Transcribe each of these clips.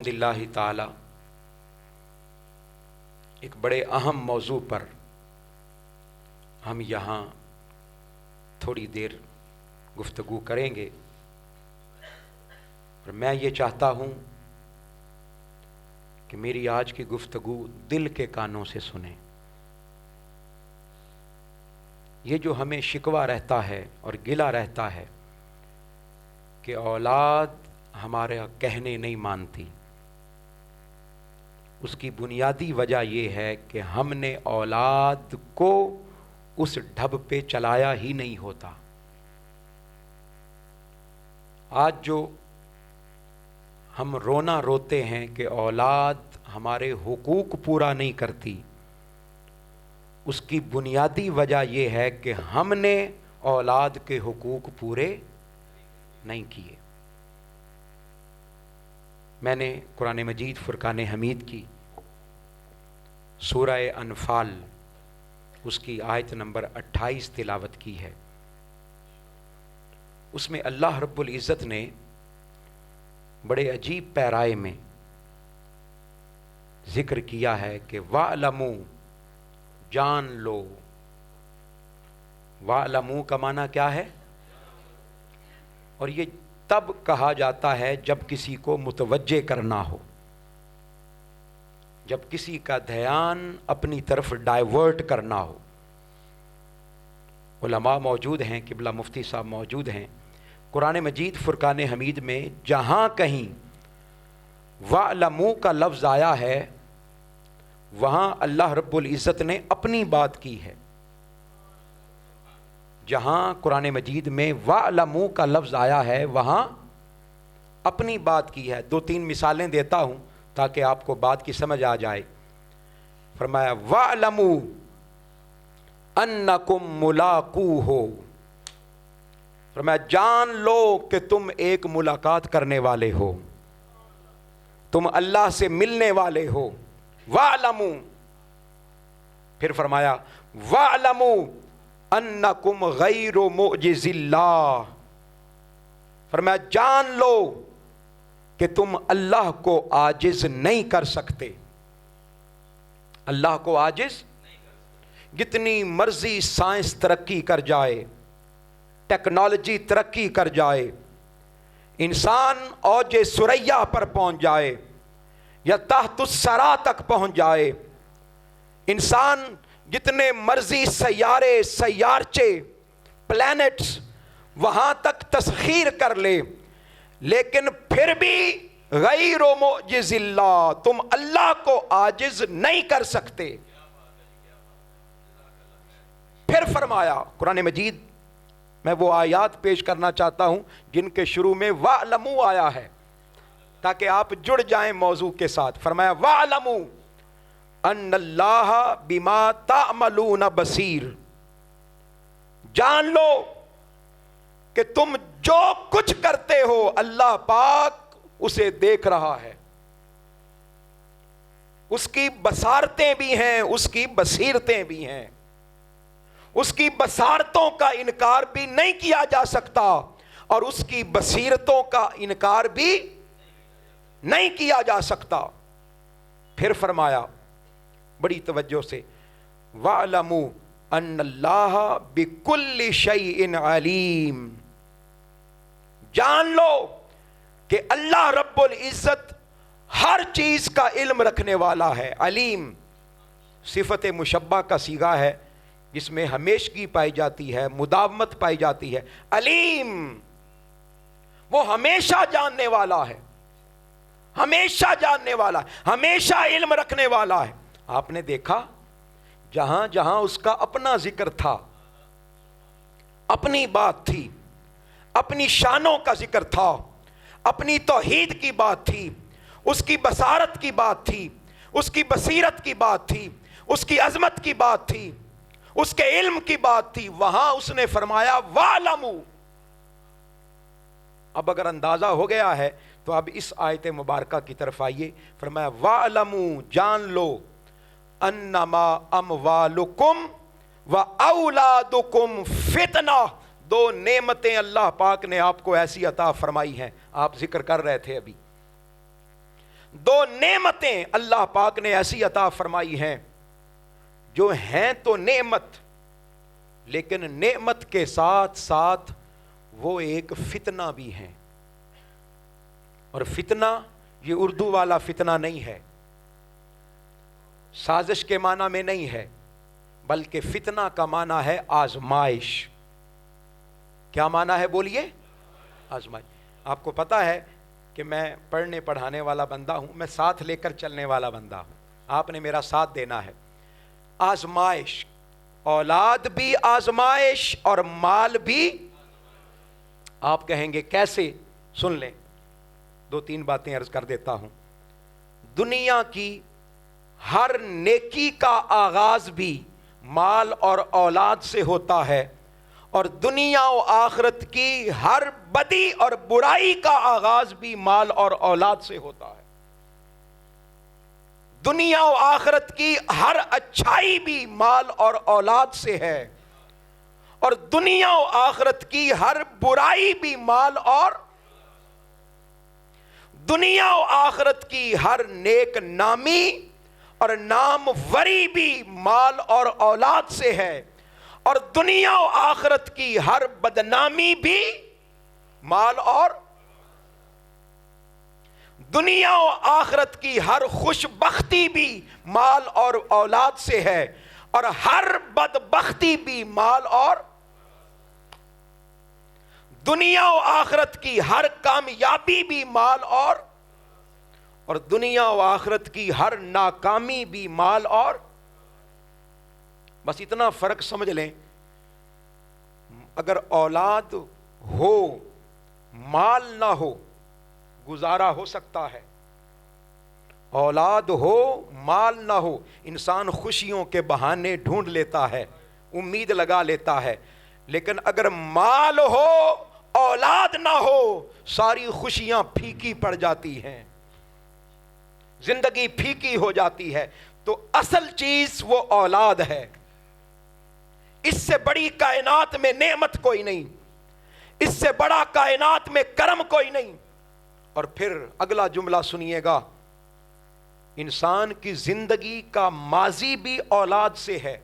بِإِذْنِ تعالی ایک بڑے اہم موضوع پر ہم یہاں تھوڑی دیر گفتگو کریں گے، اور میں یہ چاہتا ہوں کہ میری آج کی گفتگو دل کے کانوں سے سنیں۔ یہ جو ہمیں شکوہ رہتا ہے اور گلہ رہتا ہے کہ اولاد ہمارے کہنے نہیں مانتی، اس کی بنیادی وجہ یہ ہے کہ ہم نے اولاد کو اس ڈھب پہ چلایا ہی نہیں ہوتا۔ آج جو ہم رونا روتے ہیں کہ اولاد ہمارے حقوق پورا نہیں کرتی، اس کی بنیادی وجہ یہ ہے کہ ہم نے اولاد کے حقوق پورے نہیں کیے۔ میں نے قرآن مجید فرقان حمید کی سورہ انفال اس کی آیت نمبر 28 تلاوت کی ہے۔ اس میں اللہ رب العزت نے بڑے عجیب پیرائے میں ذکر کیا ہے کہ وَاعْلَمُوا، جان لو۔ وَاعْلَمُوا کا معنی کیا ہے؟ اور یہ تب کہا جاتا ہے جب کسی کو متوجہ کرنا ہو، جب کسی کا دھیان اپنی طرف ڈائیورٹ کرنا ہو۔ علماء موجود ہیں، قبلہ مفتی صاحب موجود ہیں، قرآن مجید فرقان حمید میں جہاں کہیں وَاعْلَمُوا کا لفظ آیا ہے وہاں اللہ رب العزت نے اپنی بات کی ہے۔ جہاں قرآن مجید میں وَاعْلَمُوا کا لفظ آیا ہے وہاں اپنی بات کی ہے۔ 2-3 مثالیں دیتا ہوں تاکہ آپ کو بات کی سمجھ آ جائے۔ فرمایا وَاعْلَمُوا أَنَّكُمْ مُلَاقُوهُ، فرمایا جان لو کہ تم ایک ملاقات کرنے والے ہو، تم اللہ سے ملنے والے ہو۔ وَاعْلَمُوا، پھر فرمایا وَاعْلَمُوا أَنَّكُمْ غَيْرُ مُعْجِزِ اللَّهِ، فرمایا جان لو کہ تم اللہ کو عاجز نہیں کر سکتے۔ اللہ کو عاجز، جتنی مرضی سائنس ترقی کر جائے، ٹیکنالوجی ترقی کر جائے، انسان اوج ثریا پر پہنچ جائے یا تحت الثری تک پہنچ جائے، انسان جتنے مرضی سیارے، سیارچے، پلینٹس وہاں تک تسخیر کر لے، لیکن پھر بھی غیر معجز اللہ، تم اللہ کو عاجز نہیں کر سکتے۔ پھر فرمایا قرآن مجید میں وہ آیات پیش کرنا چاہتا ہوں جن کے شروع میں وَاعْلَمُوا آیا ہے تاکہ آپ جڑ جائیں موضوع کے ساتھ۔ فرمایا وَاعْلَمُوا أَنَّ اللَّهَ بِمَا تَعْمَلُونَ بَصِيرٌ، جان لو کہ تم جو کچھ کرتے ہو اللہ پاک اسے دیکھ رہا ہے، اس کی بصارتیں بھی ہیں، اس کی بصیرتیں بھی ہیں، اس کی بصارتوں کا انکار بھی نہیں کیا جا سکتا اور اس کی بصیرتوں کا انکار بھی نہیں کیا جا سکتا۔ پھر فرمایا بڑی توجہ سے وَاعْلَمُوا أَنَّ اللَّهَ بِكُلِّ شَيْءٍ عَلِيمٌ، جان لو کہ اللہ رب العزت ہر چیز کا علم رکھنے والا ہے۔ علیم صفت مشبہ کا صیغہ ہے جس میں ہمیشگی پائی جاتی ہے، مداومت پائی جاتی ہے۔ علیم، وہ ہمیشہ جاننے والا ہے، ہمیشہ جاننے والا ہے، ہمیشہ علم رکھنے والا ہے۔ آپ نے دیکھا جہاں جہاں اس کا اپنا ذکر تھا، اپنی بات تھی، اپنی شانوں کا ذکر تھا، اپنی توحید کی بات تھی، اس کی بصارت کی بات تھی، اس کی بصیرت کی بات تھی، اس کی عظمت کی بات تھی، اس کے علم کی بات تھی، وہاں اس نے فرمایا وَاعْلَمُوا۔ اب اگر اندازہ ہو گیا ہے تو اب اس آیت مبارکہ کی طرف آئیے۔ فرمایا وَاعْلَمُوا، جان لو، انما اموالکم و اولادکم فتنہ، 2 نعمتیں اللہ پاک نے آپ کو ایسی عطا فرمائی ہیں، آپ ذکر کر رہے تھے ابھی، دو نعمتیں اللہ پاک نے ایسی عطا فرمائی ہیں جو ہیں تو نعمت، لیکن نعمت کے ساتھ ساتھ وہ ایک فتنہ بھی ہیں. اور فتنہ یہ اردو والا فتنہ نہیں ہے، سازش کے معنی میں نہیں ہے، بلکہ فتنہ کا معنی ہے آزمائش. کیا معنی ہے بولیے؟ آزمائش. آپ کو پتا ہے کہ میں پڑھنے پڑھانے والا بندہ ہوں، میں ساتھ لے کر چلنے والا بندہ ہوں، آپ نے میرا ساتھ دینا ہے. آزمائش، اولاد بھی آزمائش اور مال بھی. آپ کہیں گے کیسے؟ سن لیں، دو تین باتیں عرض کر دیتا ہوں. دنیا کی ہر نیکی کا آغاز بھی مال اور اولاد سے ہوتا ہے، اور دنیا و آخرت کی ہر بدی اور برائی کا آغاز بھی مال اور اولاد سے ہوتا ہے. دنیا و آخرت کی ہر اچھائی بھی مال اور اولاد سے ہے، اور دنیا و آخرت کی ہر برائی بھی مال اور دنیا و آخرت کی ہر نیک نامی اور ناموری بھی مال اور اولاد سے ہے، اور دنیا و آخرت کی ہر بدنامی بھی مال اور دنیا و آخرت کی ہر خوش بختی بھی مال اور اولاد سے ہے، اور ہر بدبختی بھی مال اور دنیا و آخرت کی ہر کامیابی بھی مال اور دنیا و آخرت کی ہر ناکامی بھی مال اور. بس اتنا فرق سمجھ لیں، اگر اولاد ہو مال نہ ہو گزارا ہو سکتا ہے. اولاد ہو مال نہ ہو انسان خوشیوں کے بہانے ڈھونڈ لیتا ہے، امید لگا لیتا ہے. لیکن اگر مال ہو اولاد نہ ہو ساری خوشیاں پھیکی پڑ جاتی ہیں، زندگی پھیکی ہو جاتی ہے. تو اصل چیز وہ اولاد ہے. اس سے بڑی کائنات میں نعمت کوئی نہیں، اس سے بڑا کائنات میں کرم کوئی نہیں. اور پھر اگلا جملہ سنیے گا، انسان کی زندگی کا ماضی بھی اولاد سے ہے،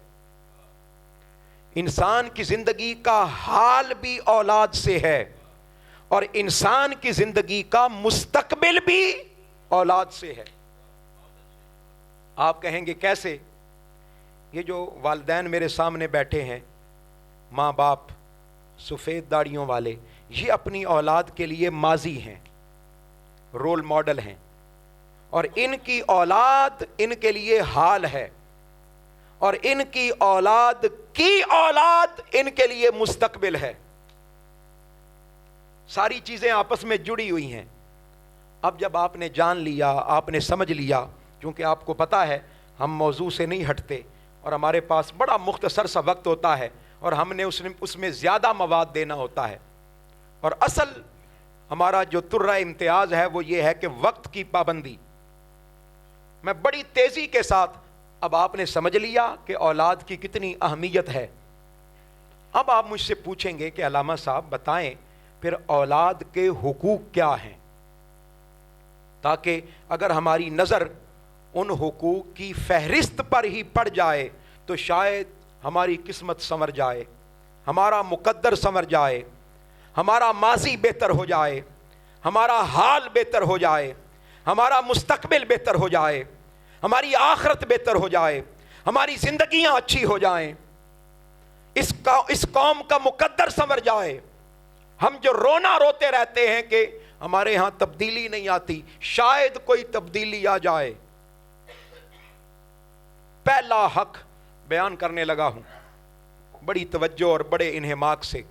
انسان کی زندگی کا حال بھی اولاد سے ہے، اور انسان کی زندگی کا مستقبل بھی اولاد سے ہے. آپ کہیں گے کیسے؟ یہ جو والدین میرے سامنے بیٹھے ہیں، ماں باپ سفید داڑیوں والے، یہ اپنی اولاد کے لیے ماضی ہیں، رول ماڈل ہیں، اور ان کی اولاد ان کے لیے حال ہے، اور ان کی اولاد ان کے لیے مستقبل ہے. ساری چیزیں آپس میں جڑی ہوئی ہیں. اب جب آپ نے جان لیا، آپ نے سمجھ لیا، کیونکہ آپ کو پتا ہے ہم موضوع سے نہیں ہٹتے، اور ہمارے پاس بڑا مختصر سا وقت ہوتا ہے، اور ہم نے اس میں زیادہ مواد دینا ہوتا ہے. اور اصل ہمارا جو ترہ امتیاز ہے وہ یہ ہے کہ وقت کی پابندی. میں بڑی تیزی کے ساتھ، اب آپ نے سمجھ لیا کہ اولاد کی کتنی اہمیت ہے. اب آپ مجھ سے پوچھیں گے کہ علامہ صاحب بتائیں پھر اولاد کے حقوق کیا ہیں، تاکہ اگر ہماری نظر ان حقوق کی فہرست پر ہی پڑ جائے تو شاید ہماری قسمت سنور جائے، ہمارا مقدر سنور جائے، ہمارا ماضی بہتر ہو جائے، ہمارا حال بہتر ہو جائے، ہمارا مستقبل بہتر ہو جائے، ہماری آخرت بہتر ہو جائے، ہماری زندگیاں اچھی ہو جائیں، اس قوم کا مقدر سنور جائے. ہم جو رونا روتے رہتے ہیں کہ ہمارے ہاں تبدیلی نہیں آتی، شاید کوئی تبدیلی آ جائے. پہلا حق بیان کرنے لگا ہوں بڑی توجہ اور بڑے انہماک سے.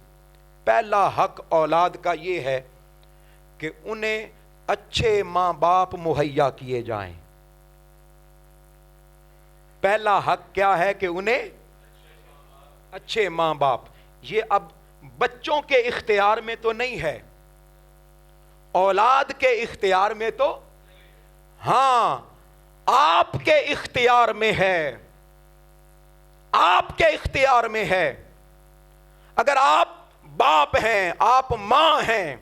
پہلا حق اولاد کا یہ ہے کہ انہیں اچھے ماں باپ مہیا کیے جائیں. پہلا حق کیا ہے؟ کہ انہیں اچھے ماں باپ. یہ اب بچوں کے اختیار میں تو نہیں ہے، اولاد کے اختیار میں تو ہاں آپ کے اختیار میں ہے، آپ کے اختیار میں ہے. اگر آپ باپ ہیں، آپ ماں ہیں،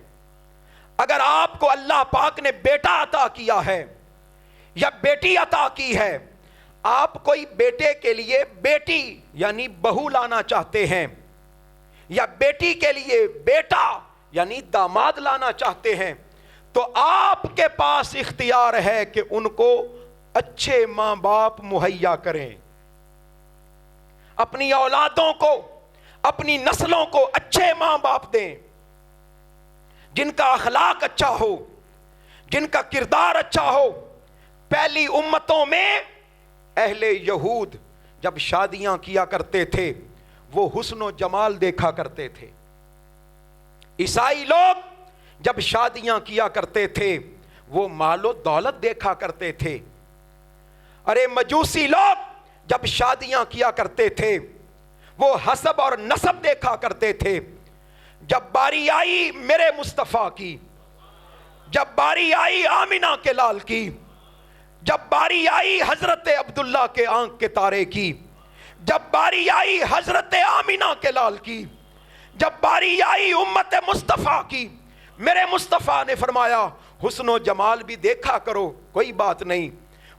اگر آپ کو اللہ پاک نے بیٹا عطا کیا ہے، یا بیٹی عطا کی ہے. آپ کوئی بیٹے کے لیے بیٹی یعنی بہو لانا چاہتے ہیں, یا بیٹی کے لیے بیٹا یعنی داماد لانا چاہتے ہیں, تو آپ کے پاس اختیار ہے کہ ان کو اچھے ماں باپ مہیا کریں. اپنی اولادوں کو, اپنی نسلوں کو اچھے ماں باپ دیں, جن کا اخلاق اچھا ہو, جن کا کردار اچھا ہو. پہلی امتوں میں اہل یہود جب شادیاں کیا کرتے تھے وہ حسن و جمال دیکھا کرتے تھے. عیسائی لوگ جب شادیاں کیا کرتے تھے وہ مال و دولت دیکھا کرتے تھے. ارے مجوسی لوگ جب شادیاں کیا کرتے تھے وہ حسب اور نسب دیکھا کرتے تھے. جب باری آئی میرے مصطفیٰ کی, جب باری آئی آمینہ کے لال کی, جب باری آئی حضرت عبداللہ کے آنکھ کے تارے کی, جب باری آئی حضرت آمینہ کے لال کی, جب باری آئی امت مصطفیٰ کی, میرے مصطفیٰ نے فرمایا حسن و جمال بھی دیکھا کرو کوئی بات نہیں,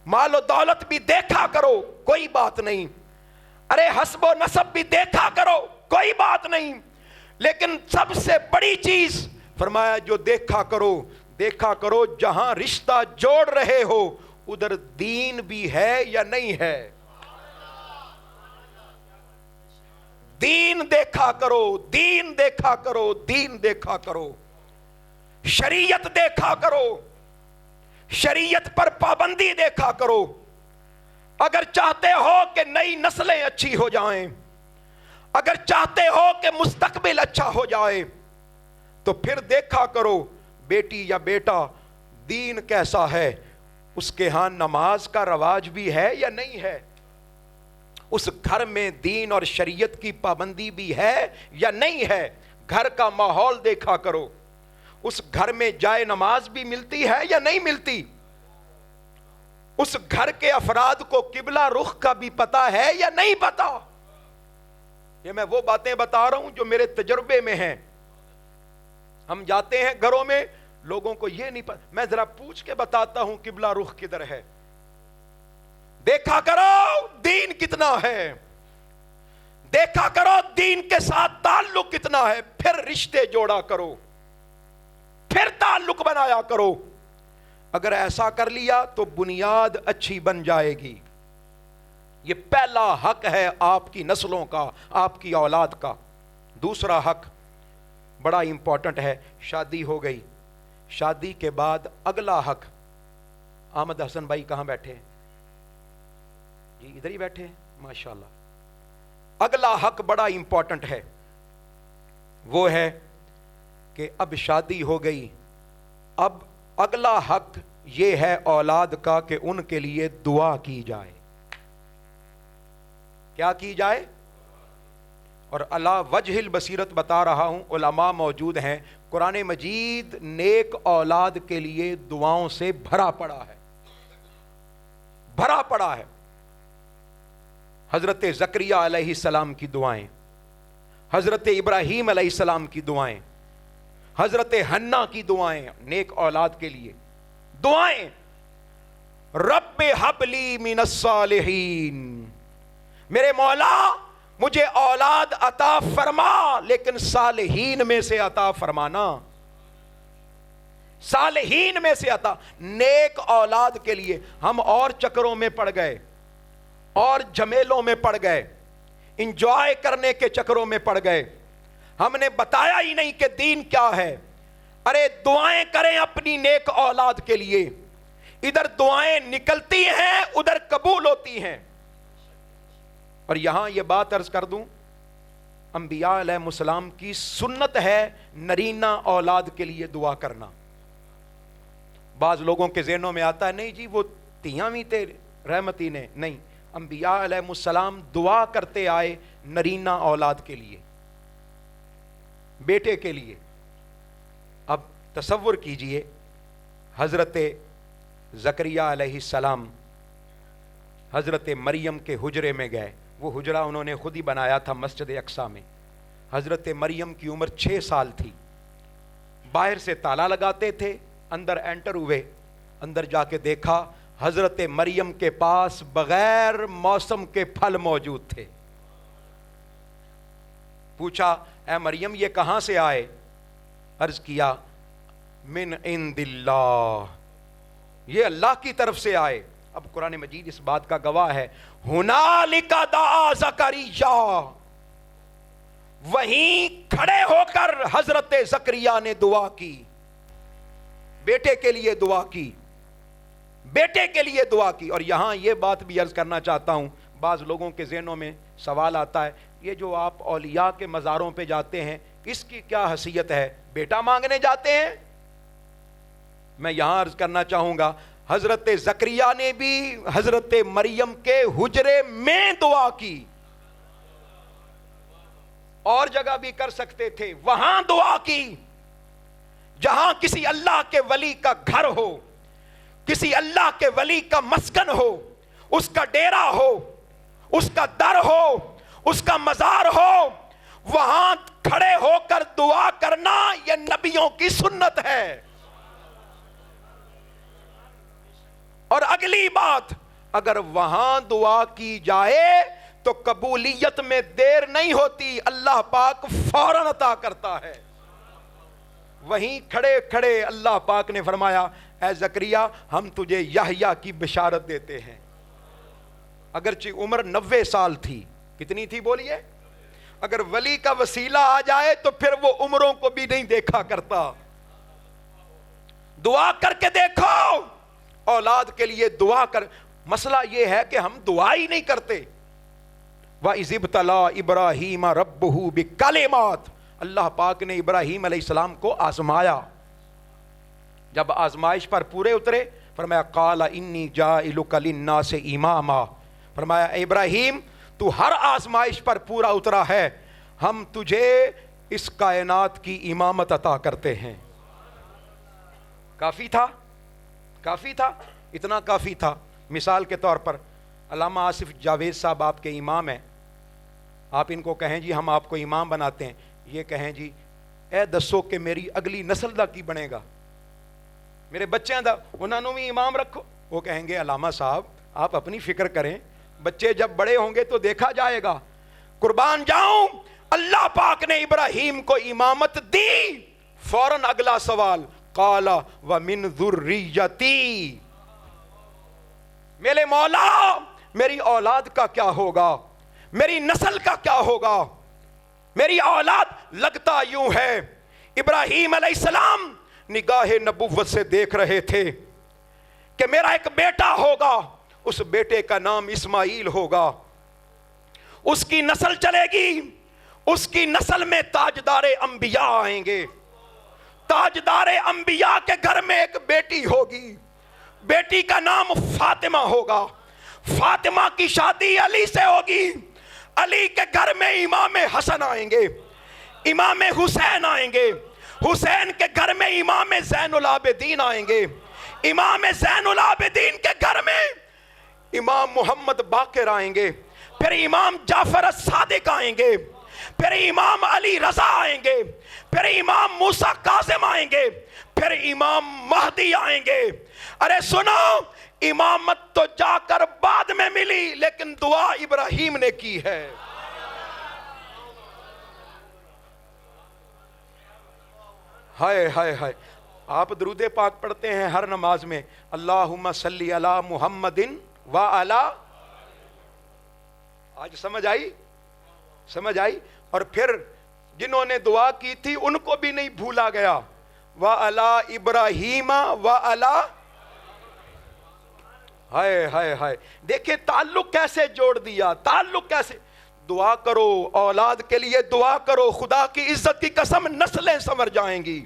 مال و دولت بھی دیکھا کرو کوئی بات نہیں, ارے حسب و نسب بھی دیکھا کرو کوئی بات نہیں, لیکن سب سے بڑی چیز فرمایا جو دیکھا کرو جہاں رشتہ جوڑ رہے ہو ادھر دین بھی ہے یا نہیں ہے. دین دیکھا کرو, دین دیکھا کرو, دین دیکھا کرو, شریعت دیکھا کرو, شریعت پر پابندی دیکھا کرو. اگر چاہتے ہو کہ نئی نسلیں اچھی ہو جائیں, اگر چاہتے ہو کہ مستقبل اچھا ہو جائے, تو پھر دیکھا کرو بیٹی یا بیٹا دین کیسا ہے, اس کے ہاں نماز کا رواج بھی ہے یا نہیں ہے, اس گھر میں دین اور شریعت کی پابندی بھی ہے یا نہیں ہے. گھر کا ماحول دیکھا کرو, اس گھر میں جائے نماز بھی ملتی ہے یا نہیں ملتی, اس گھر کے افراد کو قبلہ رخ کا بھی پتا ہے یا نہیں پتا. یہ میں وہ باتیں بتا رہا ہوں جو میرے تجربے میں ہیں. ہم جاتے ہیں گھروں میں, لوگوں کو یہ نہیں پتا, میں ذرا پوچھ کے بتاتا ہوں قبلہ رخ کدھر ہے. دیکھا کرو دین کتنا ہے, دیکھا کرو دین کے ساتھ تعلق کتنا ہے, پھر رشتے جوڑا کرو, پھر تعلق بنایا کرو. اگر ایسا کر لیا تو بنیاد اچھی بن جائے گی. یہ پہلا حق ہے آپ کی نسلوں کا, آپ کی اولاد کا. دوسرا حق بڑا امپورٹنٹ ہے. شادی ہو گئی, شادی کے بعد اگلا حق, احمد حسن بھائی کہاں بیٹھے ہیں جی, ادھر ہی بیٹھے ہیں ماشاءاللہ. اگلا حق بڑا امپورٹنٹ ہے, وہ ہے کہ اب شادی ہو گئی, اب اگلا حق یہ ہے اولاد کا کہ ان کے لیے دعا کی جائے. کیا کی جائے؟ اور اللہ وجہ البصیرت بتا رہا ہوں, علماء موجود ہیں, قرآن مجید نیک اولاد کے لیے دعاؤں سے بھرا پڑا ہے, بھرا پڑا ہے. حضرت زکریا علیہ السلام کی دعائیں, حضرت ابراہیم علیہ السلام کی دعائیں, حضرت حنا کی دعائیں نیک اولاد کے لیے. دعائیں رب حب لی من الصالحین, میرے مولا مجھے اولاد عطا فرما, لیکن صالحین میں سے عطا فرمانا, صالحین میں سے عطا. نیک اولاد کے لیے ہم اور چکروں میں پڑ گئے, اور جھمیلوں میں پڑ گئے, انجوائے کرنے کے چکروں میں پڑ گئے. ہم نے بتایا ہی نہیں کہ دین کیا ہے. ارے دعائیں کریں اپنی نیک اولاد کے لیے, ادھر دعائیں نکلتی ہیں ادھر قبول ہوتی ہیں. اور یہاں یہ بات عرض کر دوں, انبیاء علیہ السلام کی سنت ہے نرینہ اولاد کے لیے دعا کرنا. بعض لوگوں کے ذہنوں میں آتا ہے نہیں جی وہ تیاں بھی تے رحمتی نے, نہیں, انبیاء علیہ السلام دعا کرتے آئے نرینہ اولاد کے لیے, بیٹے کے لیے. اب تصور کیجئے حضرت زکریا علیہ السلام حضرت مریم کے حجرے میں گئے. وہ حجرہ انہوں نے خود ہی بنایا تھا مسجد اقصیٰ میں. حضرت مریم کی عمر 6 سال تھی. باہر سے تالا لگاتے تھے, اندر انٹر ہوئے, اندر جا کے دیکھا حضرت مریم کے پاس بغیر موسم کے پھل موجود تھے. پوچھا اے مریم یہ کہاں سے آئے؟ عرض کیا من عند اللہ، یہ اللہ کی طرف سے آئے. اب قرآن مجید اس بات کا گواہ ہے. ہنالک دعا زکریا، وہیں کھڑے ہو کر حضرت زکریا نے دعا کی، بیٹے کے لیے دعا کی، بیٹے کے لیے دعا کی. اور یہاں یہ بات بھی عرض کرنا چاہتا ہوں، بعض لوگوں کے ذہنوں میں سوال آتا ہے یہ جو آپ اولیاء کے مزاروں پہ جاتے ہیں اس کی کیا حیثیت ہے، بیٹا مانگنے جاتے ہیں؟ میں یہاں عرض کرنا چاہوں گا حضرت زکریا نے بھی حضرت مریم کے حجرے میں دعا کی. اور جگہ بھی کر سکتے تھے، وہاں دعا کی جہاں کسی اللہ کے ولی کا گھر ہو، کسی اللہ کے ولی کا مسکن ہو، اس کا ڈیرا ہو، اس کا در ہو، اس کا مزار ہو، وہاں کھڑے ہو کر دعا کرنا یہ نبیوں کی سنت ہے. اور اگلی بات، اگر وہاں دعا کی جائے تو قبولیت میں دیر نہیں ہوتی، اللہ پاک فوراً عطا کرتا ہے. وہیں کھڑے کھڑے اللہ پاک نے فرمایا اے زکریا ہم تجھے یحییٰ کی بشارت دیتے ہیں. اگرچہ عمر 90 سال تھی، کتنی تھی بولیے؟ اگر ولی کا وسیلہ آ جائے تو پھر وہ عمروں کو بھی نہیں دیکھا کرتا. دعا کر کے دیکھو، اولاد کے لیے دعا کر. مسئلہ یہ ہے کہ ہم دعا ہی نہیں کرتے. وَإِذِ ابْتَلَىٰ إِبْرَاهِيمَ رَبُّهُ بِكَلِمَاتٍ، اللہ پاک نے ابراہیم علیہ السلام کو آزمایا. جب آزمائش پر پورے اترے فرمایا قَالَ إِنِّي جَاعِلُكَ لِلنَّاسِ إِمَامًا، فرمایا اے ابراہیم تو ہر آزمائش پر پورا اترا ہے، ہم تجھے اس کائنات کی امامت عطا کرتے ہیں. کافی تھا، کافی تھا، اتنا کافی تھا. مثال کے طور پر علامہ آصف جاوید صاحب آپ کے امام ہیں، آپ ان کو کہیں جی ہم آپ کو امام بناتے ہیں، یہ کہیں جی اے دسو کہ میری اگلی نسل دا کی بنے گا، میرے بچے دا انہوں بھی امام رکھو. وہ کہیں گے علامہ صاحب آپ اپنی فکر کریں، بچے جب بڑے ہوں گے تو دیکھا جائے گا. قربان جاؤں اللہ پاک نے ابراہیم کو امامت دی. فوراً اگلا سوال قال ومن ذریتی، میرے مولا میری اولاد کا کیا ہوگا، میری نسل کا کیا ہوگا، میری اولاد. لگتا یوں ہے ابراہیم علیہ السلام نگاہ نبوت سے دیکھ رہے تھے کہ میرا ایک بیٹا ہوگا، اس بیٹے کا نام اسماعیل ہوگا، اس کی نسل چلے گی، اس کی نسل میں تاجدار انبیاء آئیں گے، تاجدار انبیاء کے گھر میں ایک بیٹی ہوگی، بیٹی کا نام فاطمہ ہوگا، فاطمہ کی شادی علی سے ہوگی، علی کے گھر میں امام حسن آئیں گے، امام حسین آئیں گے، حسین کے گھر میں امام زین العابدین آئیں گے، امام زین العابدین کے گھر میں امام محمد باقر آئیں گے، پھر امام جعفر الصادق آئیں گے، پھر امام علی رضا آئیں گے، پھر امام موسیٰ کاظم آئیں گے، پھر امام مہدی آئیں گے. ارے سنو، امامت تو جا کر بعد میں ملی لیکن دعا ابراہیم نے کی ہے. ہائے ہائے ہائے، آپ درود پاک پڑھتے ہیں ہر نماز میں، اللہم صلی علی محمد وعلی. آج سمجھ آئی؟ سمجھ آئی؟ اور پھر جنہوں نے دعا کی تھی ان کو بھی نہیں بھولا گیا، وعلی ابراہیم وعلی. ہائے ہائے ہائے، دیکھیں تعلق کیسے جوڑ دیا، تعلق کیسے. دعا کرو، اولاد کے لیے دعا کرو، خدا کی عزت کی قسم نسلیں سنور جائیں گی.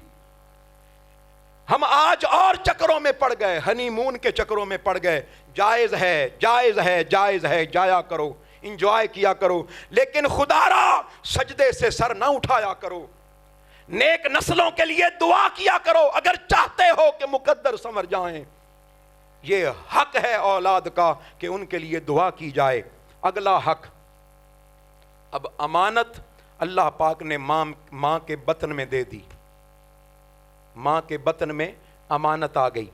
ہم آج اور چکروں میں پڑ گئے، ہنی مون کے چکروں میں پڑ گئے. جائز ہے، جائز ہے، جائز ہے، جایا کرو، انجوائے کیا کرو، لیکن خدا را سجدے سے سر نہ اٹھایا کرو. نیک نسلوں کے لیے دعا کیا کرو اگر چاہتے ہو کہ مقدر سنور جائیں. یہ حق ہے اولاد کا کہ ان کے لیے دعا کی جائے. اگلا حق، اب امانت اللہ پاک نے ماں کے بطن میں دے دی، ماں کے بطن میں امانت آ گئی.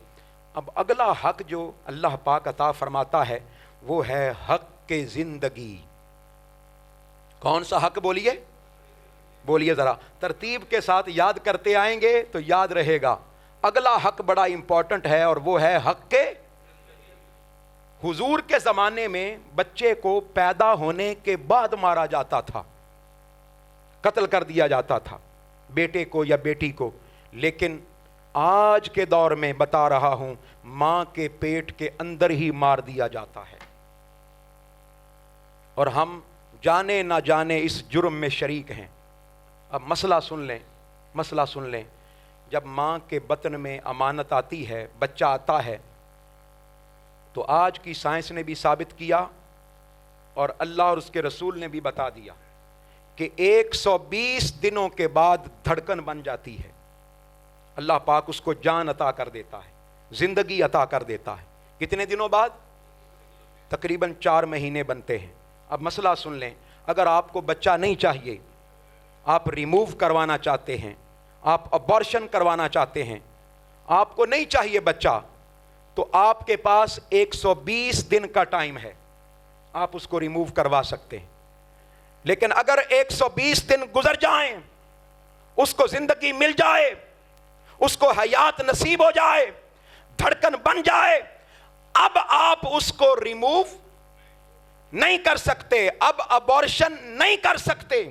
اب اگلا حق جو اللہ پاک عطا فرماتا ہے وہ ہے حق کے زندگی. کون سا حق بولیے؟ بولیے ذرا ترتیب کے ساتھ یاد کرتے آئیں گے تو یاد رہے گا. اگلا حق بڑا امپورٹنٹ ہے اور وہ ہے حق کے. حضور کے زمانے میں بچے کو پیدا ہونے کے بعد مارا جاتا تھا, قتل کر دیا جاتا تھا, بیٹے کو یا بیٹی کو. لیکن آج کے دور میں بتا رہا ہوں ماں کے پیٹ کے اندر ہی مار دیا جاتا ہے. اور ہم جانے نہ جانے اس جرم میں شریک ہیں. اب مسئلہ سن لیں. جب ماں کے بطن میں امانت آتی ہے, بچہ آتا ہے, تو آج کی سائنس نے بھی ثابت کیا اور اللہ اور اس کے رسول نے بھی بتا دیا کہ 120 دنوں کے بعد دھڑکن بن جاتی ہے. اللہ پاک اس کو جان عطا کر دیتا ہے, زندگی عطا کر دیتا ہے. کتنے دنوں بعد؟ تقریباً 4 مہینے بنتے ہیں. اب مسئلہ سن لیں, اگر آپ کو بچہ نہیں چاہیے, آپ ریموو کروانا چاہتے ہیں, آپ ابارشن کروانا چاہتے ہیں, آپ کو نہیں چاہیے بچہ, تو آپ کے پاس 120 دن کا ٹائم ہے, آپ اس کو ریموو کروا سکتے ہیں. لیکن اگر 120 دن گزر جائیں, اس کو زندگی مل جائے, اس کو حیات نصیب ہو جائے, دھڑکن بن جائے, اب آپ اس کو ریموو نہیں کر سکتے, اب ابارشن نہیں کر سکتے.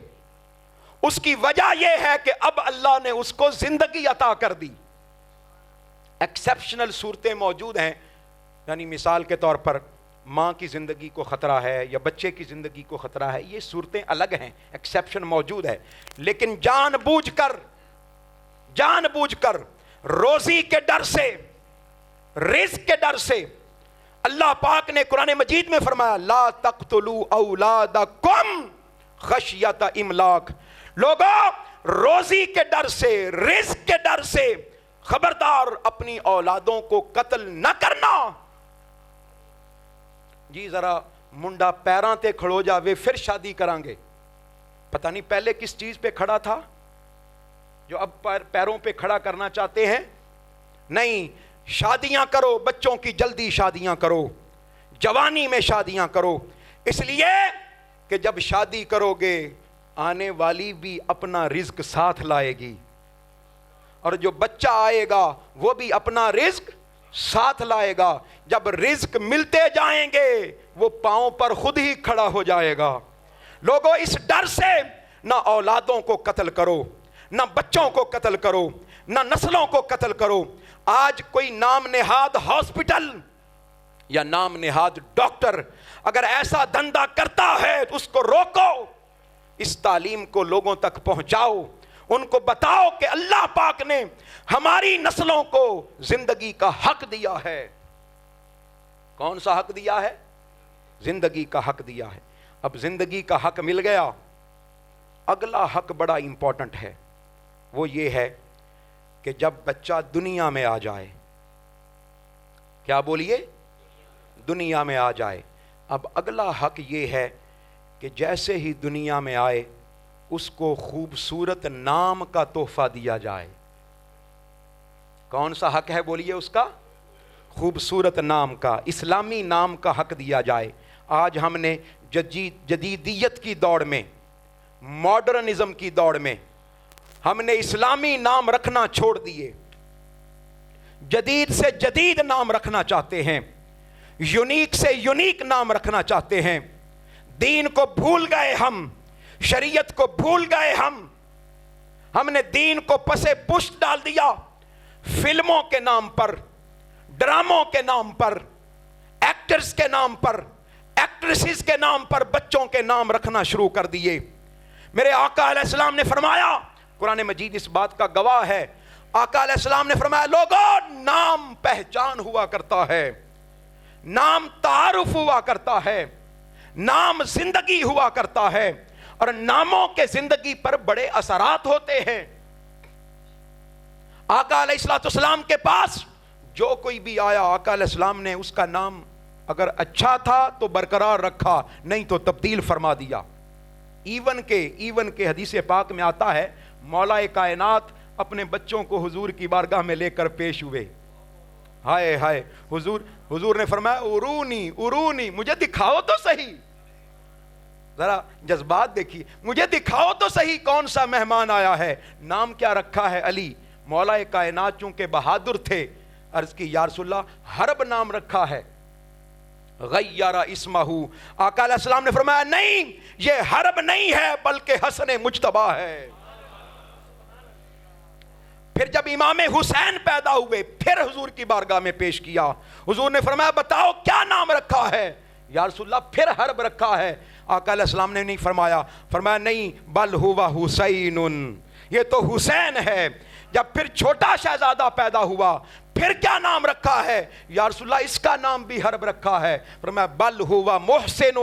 اس کی وجہ یہ ہے کہ اب اللہ نے اس کو زندگی عطا کر دی. ایکسیپشنل صورتیں موجود ہیں, یعنی مثال کے طور پر ماں کی زندگی کو خطرہ ہے یا بچے کی زندگی کو خطرہ ہے, یہ صورتیں الگ ہیں, ایکسیپشن موجود ہے. لیکن جان بوجھ کر روزی کے ڈر سے, رزق کے ڈر سے, اللہ پاک نے قرآن مجید میں فرمایا لا تقتلوا اولادکم خشیۃ املاق. لوگوں روزی کے ڈر سے, رزق کے ڈر سے خبردار اپنی اولادوں کو قتل نہ کرنا. جی ذرا منڈا پیراں تے کھڑو جاوے پھر شادی کریں گے. پتہ نہیں پہلے کس چیز پہ کھڑا تھا جو اب پیروں پہ کھڑا کرنا چاہتے ہیں. نہیں, شادیاں کرو, بچوں کی جلدی شادیاں کرو, جوانی میں شادیاں کرو, اس لیے کہ جب شادی کرو گے آنے والی بھی اپنا رزق ساتھ لائے گی, اور جو بچہ آئے گا وہ بھی اپنا رزق ساتھ لائے گا. جب رزق ملتے جائیں گے وہ پاؤں پر خود ہی کھڑا ہو جائے گا. لوگوں اس ڈر سے نہ اولادوں کو قتل کرو, نہ بچوں کو قتل کرو, نہ نسلوں کو قتل کرو. آج کوئی نام نہاد ہاسپٹل یا نام نہاد ڈاکٹر اگر ایسا دھندا کرتا ہے تو اس کو روکو, اس تعلیم کو لوگوں تک پہنچاؤ, ان کو بتاؤ کہ اللہ پاک نے ہماری نسلوں کو زندگی کا حق دیا ہے. کون سا حق دیا ہے؟ زندگی کا حق دیا ہے. اب زندگی کا حق مل گیا, اگلا حق بڑا امپورٹنٹ ہے, وہ یہ ہے کہ جب بچہ دنیا میں آ جائے, کیا بولیے؟ دنیا میں آ جائے. اب اگلا حق یہ ہے کہ جیسے ہی دنیا میں آئے اس کو خوبصورت نام کا تحفہ دیا جائے. کون سا حق ہے بولیے اس کا؟ خوبصورت نام کا, اسلامی نام کا حق دیا جائے. آج ہم نے جدیدیت کی دوڑ میں, ماڈرنزم کی دوڑ میں ہم نے اسلامی نام رکھنا چھوڑ دیے, جدید سے جدید نام رکھنا چاہتے ہیں, یونیک سے یونیک نام رکھنا چاہتے ہیں. دین کو بھول گئے ہم, شریعت کو بھول گئے ہم نے دین کو پسے پشت ڈال دیا. فلموں کے نام پر, ڈراموں کے نام پر, ایکٹرز کے نام پر, ایکٹریسز کے نام پر بچوں کے نام رکھنا شروع کر دیے. میرے آقا علیہ السلام نے فرمایا, قرآن مجید اس بات کا گواہ ہے, آقا علیہ السلام نے فرمایا لوگوں نام پہچان ہوا کرتا ہے, نام تعارف ہوا کرتا ہے, نام زندگی ہوا کرتا ہے, اور ناموں کے زندگی پر بڑے اثرات ہوتے ہیں. آقا علیہ السلام کے پاس جو کوئی بھی آیا, آقا علیہ السلام نے اس کا نام اگر اچھا تھا تو برقرار رکھا, نہیں تو تبدیل فرما دیا. ایون کے حدیث پاک میں آتا ہے مولا کائنات اپنے بچوں کو حضور کی بارگاہ میں لے کر پیش ہوئے. ہائے ہائے، حضور نے فرمایا ارونی ارونی، مجھے دکھاؤ تو صحیح، ذرا جذبات دیکھیے، مجھے دکھاؤ تو صحیح کون سا مہمان آیا ہے، نام کیا رکھا ہے؟ علی۔ مولا کائنات چونکہ بہادر تھے، عرض کی یا رسول اللہ حرب نام رکھا ہے، غیر اسمہ، آقا علیہ السلام نے فرمایا نہیں، یہ حرب نہیں ہے بلکہ حسن مجتبی ہے۔ پھر جب امام حسین پیدا ہوئے، پھر حضور کی بارگاہ میں پیش کیا، حضور نے فرمایا بتاؤ کیا نام رکھا ہے؟ یا رسول اللہ پھر حرب رکھا ہے۔ آقا علیہ السلام نے نہیں فرمایا، فرمایا نہیں بل ہوا حسین، یہ تو حسین ہے۔ جب پھر چھوٹا شہزادہ پیدا ہوا، پھر کیا نام رکھا ہے؟ یا رسول اللہ اس کا نام بھی حرب رکھا ہے۔ فرمایا بل ہوا محسن،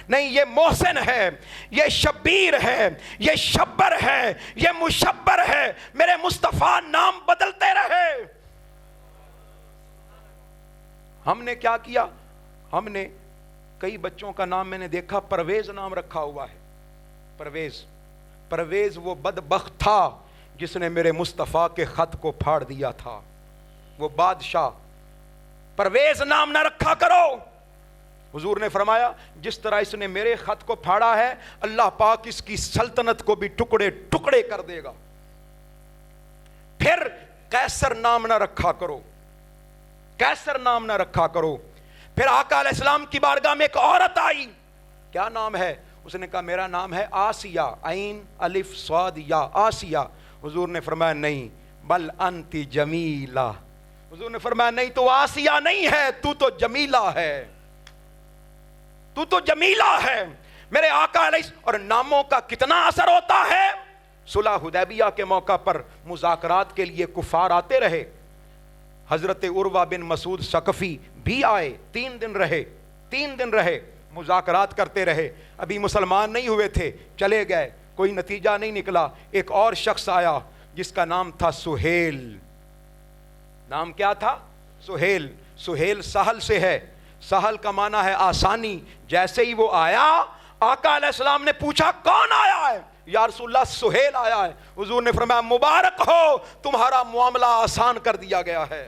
نہیں یہ محسن ہے، یہ شبیر ہے، یہ شبر ہے، یہ مشبر ہے، میرے مصطفیٰ نام بدلتے رہے۔ ہم نے کیا کیا؟ ہم نے کئی بچوں کا نام میں نے دیکھا پرویز نام رکھا ہوا ہے، پرویز۔ پرویز وہ بدبخت تھا جس نے میرے مصطفیٰ کے خط کو پھاڑ دیا تھا، وہ بادشاہ۔ پرویز نام نہ رکھا کرو، حضور نے فرمایا جس طرح اس نے میرے خط کو پھاڑا ہے، اللہ پاک اس کی سلطنت کو بھی ٹکڑے ٹکڑے کر دے گا۔ پھر قیصر نام نہ رکھا کرو، قیصر نام نہ رکھا کرو۔ پھر آقا علیہ السلام کی بارگاہ میں ایک عورت آئی، کیا نام ہے؟ اس نے کہا میرا نام ہے آسیہ، عین الف صاد یا، آسیہ۔ حضور نے فرمایا نہیں بل انتی جمیلہ، حضور نے فرمایا نہیں تو آسیہ نہیں ہے، تو تو جمیلہ ہے، تو تو جمیلہ ہے میرے آقا علیہ۔ اور ناموں کا کتنا اثر ہوتا ہے۔ صلح حدیبیہ کے موقع پر مذاکرات کے لیے کفار آتے رہے، حضرت عروہ بن مسعود ثقفی بھی آئے، 3 دن رہے، مذاکرات کرتے رہے، ابھی مسلمان نہیں ہوئے تھے، چلے گئے، کوئی نتیجہ نہیں نکلا۔ ایک اور شخص آیا جس کا نام تھا سہیل، نام کیا تھا؟ سہیل۔ سہیل سہل سے ہے، سہل کا معنی ہے آسانی۔ جیسے ہی وہ آیا، آقا علیہ السلام نے پوچھا کون آیا ہے؟ یا رسول اللہ سہیل آیا ہے۔ حضور نے فرمایا مبارک ہو، تمہارا معاملہ آسان کر دیا گیا ہے۔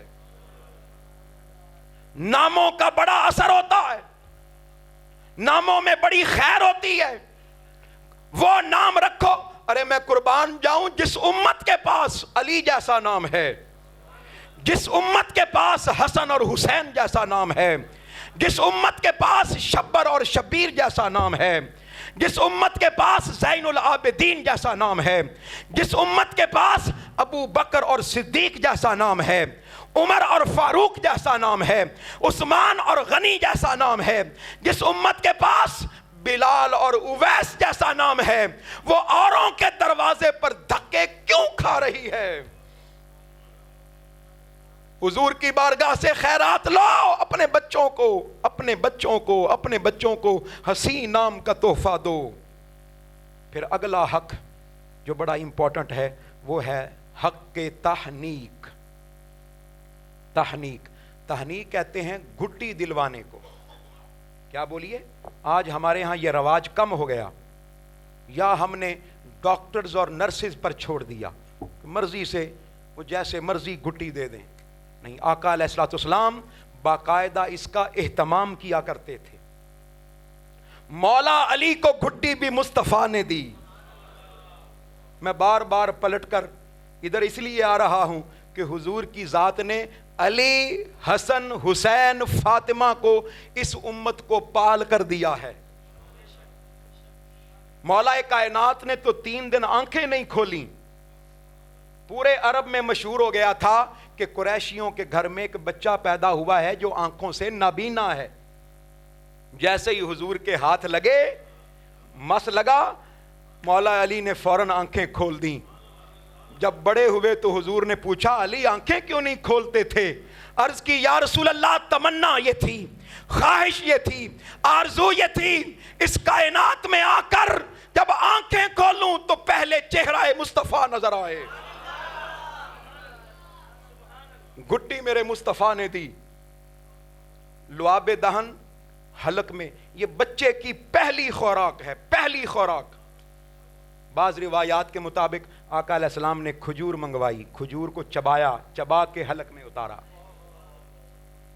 ناموں کا بڑا اثر ہوتا ہے، ناموں میں بڑی خیر ہوتی ہے۔ وہ نام رکھو، ارے میں قربان جاؤں جس امت کے پاس علی جیسا نام ہے، جس امت کے پاس حسن اور حسین جیسا نام ہے، جس امت کے پاس شبر اور شبیر جیسا نام ہے، جس امت کے پاس زین العابدین جیسا نام ہے، جس امت کے پاس ابو بکر اور صدیق جیسا نام ہے، عمر اور فاروق جیسا نام ہے، عثمان اور غنی جیسا نام ہے، جس امت کے پاس بلال اور اویس جیسا نام ہے، وہ اوروں کے دروازے پر دھکے کیوں کھا رہی ہے؟ حضور کی بارگاہ سے خیرات لو، اپنے بچوں کو حسین نام کا تحفہ دو۔ پھر اگلا حق جو بڑا امپورٹنٹ ہے وہ ہے حق کے تحنیک۔ تحنیک کہتے ہیں گھٹی دلوانے کو۔ کیا بولیے؟ آج ہمارے ہاں یہ رواج کم ہو گیا، یا ہم نے ڈاکٹرز اور نرسز پر چھوڑ دیا، مرضی سے وہ جیسے مرضی گھٹی دے دیں۔ نہیں، آقا علیہ الصلوۃ والسلام باقاعدہ اس کا اہتمام کیا کرتے تھے۔ مولا علی کو گھٹی بھی مصطفیٰ نے دی۔ میں بار بار پلٹ کر ادھر اس لیے آ رہا ہوں کہ حضور کی ذات نے علی، حسن، حسین، فاطمہ کو اس امت کو پال کر دیا ہے۔ مولا کائنات نے تو 3 دن آنکھیں نہیں کھولیں۔ پورے عرب میں مشہور ہو گیا تھا کہ قریشیوں کے گھر میں ایک بچہ پیدا ہوا ہے جو آنکھوں سے نابینا ہے۔ جیسے ہی حضور کے ہاتھ لگے، مس لگا، مولا علی نے فوراً آنکھیں کھول دیں۔ جب بڑے ہوئے تو حضور نے پوچھا علی آنکھیں کیوں نہیں کھولتے تھے؟ عرض کی یا رسول اللہ تمنا یہ تھی، خواہش یہ تھی، آرزو یہ تھی، اس کائنات میں آ کر جب آنکھیں کھولوں تو پہلے چہرہ مصطفیٰ نظر آئے۔ گھٹی میرے مصطفیٰ نے دی، لعاب دہن حلق میں، یہ بچے کی پہلی خوراک ہے، پہلی خوراک۔ بعض روایات کے مطابق آقا علیہ السلام نے کھجور منگوائی، کھجور کو چبایا، چبا کے حلق میں اتارا۔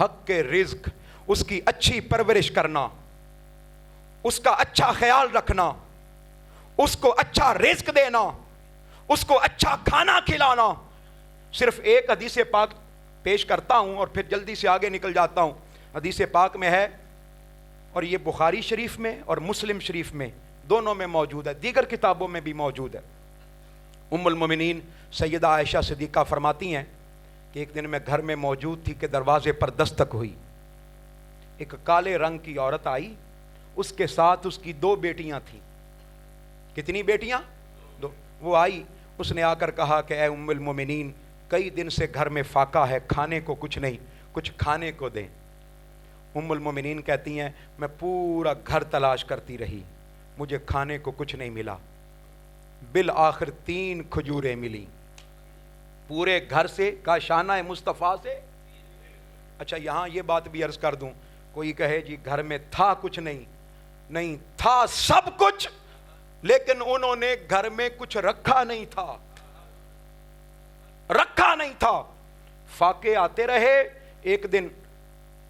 حق کے رزق، اس کی اچھی پرورش کرنا، اس کا اچھا خیال رکھنا، اس کو اچھا رزق دینا، اس کو اچھا کھانا کھلانا. صرف ایک حدیث پاک پیش کرتا ہوں اور پھر جلدی سے آگے نکل جاتا ہوں. حدیث پاک میں ہے، اور یہ بخاری شریف میں اور مسلم شریف میں دونوں میں موجود ہے، دیگر کتابوں میں بھی موجود ہے. ام المومنین سیدہ عائشہ صدیقہ فرماتی ہیں کہ ایک دن میں گھر میں موجود تھی کہ دروازے پر دستک ہوئی. ایک کالے رنگ کی عورت آئی، اس کے ساتھ اس کی 2 بیٹیاں تھیں. کتنی بیٹیاں؟ 2. وہ آئی، اس نے آ کر کہا کہ اے ام المومنین، کئی دن سے گھر میں فاقہ ہے، کھانے کو کچھ نہیں، کچھ کھانے کو دیں. ام المومنین کہتی ہیں میں پورا گھر تلاش کرتی رہی، مجھے کھانے کو کچھ نہیں ملا. بالآخر 3 کھجوریں ملی پورے گھر سے، کا شانہ مصطفیٰ سے. اچھا یہاں یہ بات بھی عرض کر دوں، کوئی کہے جی گھر میں تھا کچھ نہیں، نہیں تھا سب کچھ، لیکن انہوں نے گھر میں کچھ رکھا نہیں تھا، رکھا نہیں تھا. فاقے آتے رہے. ایک دن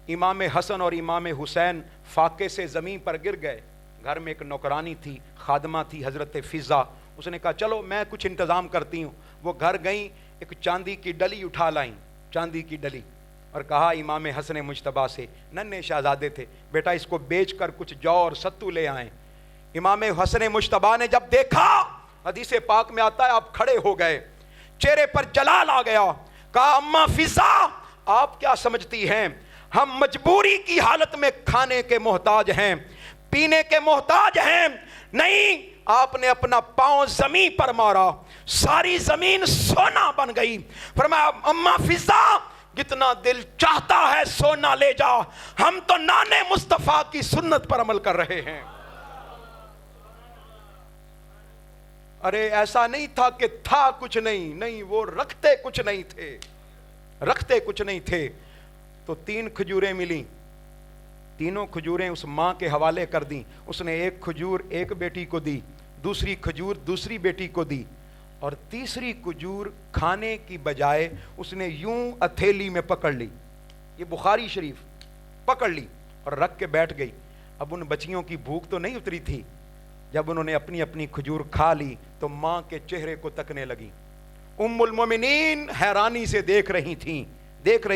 امام حسن اور امام حسین فاقے سے زمین پر گر گئے. گھر میں ایک نوکرانی تھی، خادمہ تھی حضرت فضا. اس نے کہا چلو میں کچھ انتظام کرتی ہوں. وہ گھر گئیں، ایک چاندی کی ڈلی اٹھا لائیں، چاندی کی ڈلی، اور کہا امام حسن مجتبیٰ سے، ننھے شہزادے تھے، بیٹا اس کو بیچ کر کچھ جو اور ستو لے آئیں. امام حسن مجتبیٰ نے جب دیکھا، حدیث پاک میں آتا ہے آپ کھڑے ہو گئے، چہرے پر جلال آ گیا. کہا اماں فضا آپ کیا سمجھتی ہیں، ہم مجبوری کی حالت میں کھانے کے محتاج ہیں، پینے کے محتاج ہیں؟ نہیں، آپ نے اپنا پاؤں زمین پر مارا، ساری زمین سونا بن گئی. فرمایا اماں فضا جتنا دل چاہتا ہے سونا لے جا، ہم تو نانے مصطفیٰ کی سنت پر عمل کر رہے ہیں. ارے ایسا نہیں تھا کہ تھا کچھ نہیں، نہیں وہ رکھتے کچھ نہیں تھے، رکھتے کچھ نہیں تھے. تو 3 کھجوریں ملیں، تینوں کھجوریں اس ماں کے حوالے کر دیں. اس نے ایک کھجور ایک بیٹی کو دی، دوسری کھجور دوسری بیٹی کو دی، اور تیسری کھجور کھانے کی بجائے اس نے یوں ہتھیلی میں پکڑ لی. یہ بخاری شریف، پکڑ لی اور رکھ کے بیٹھ گئی. اب ان بچیوں کی بھوک تو نہیں اتری تھی. جب انہوں نے اپنی اپنی کھجور کھا لی تو ماں کے چہرے کو تکنے لگی. ام المومنین حیرانی سے دیکھ رہی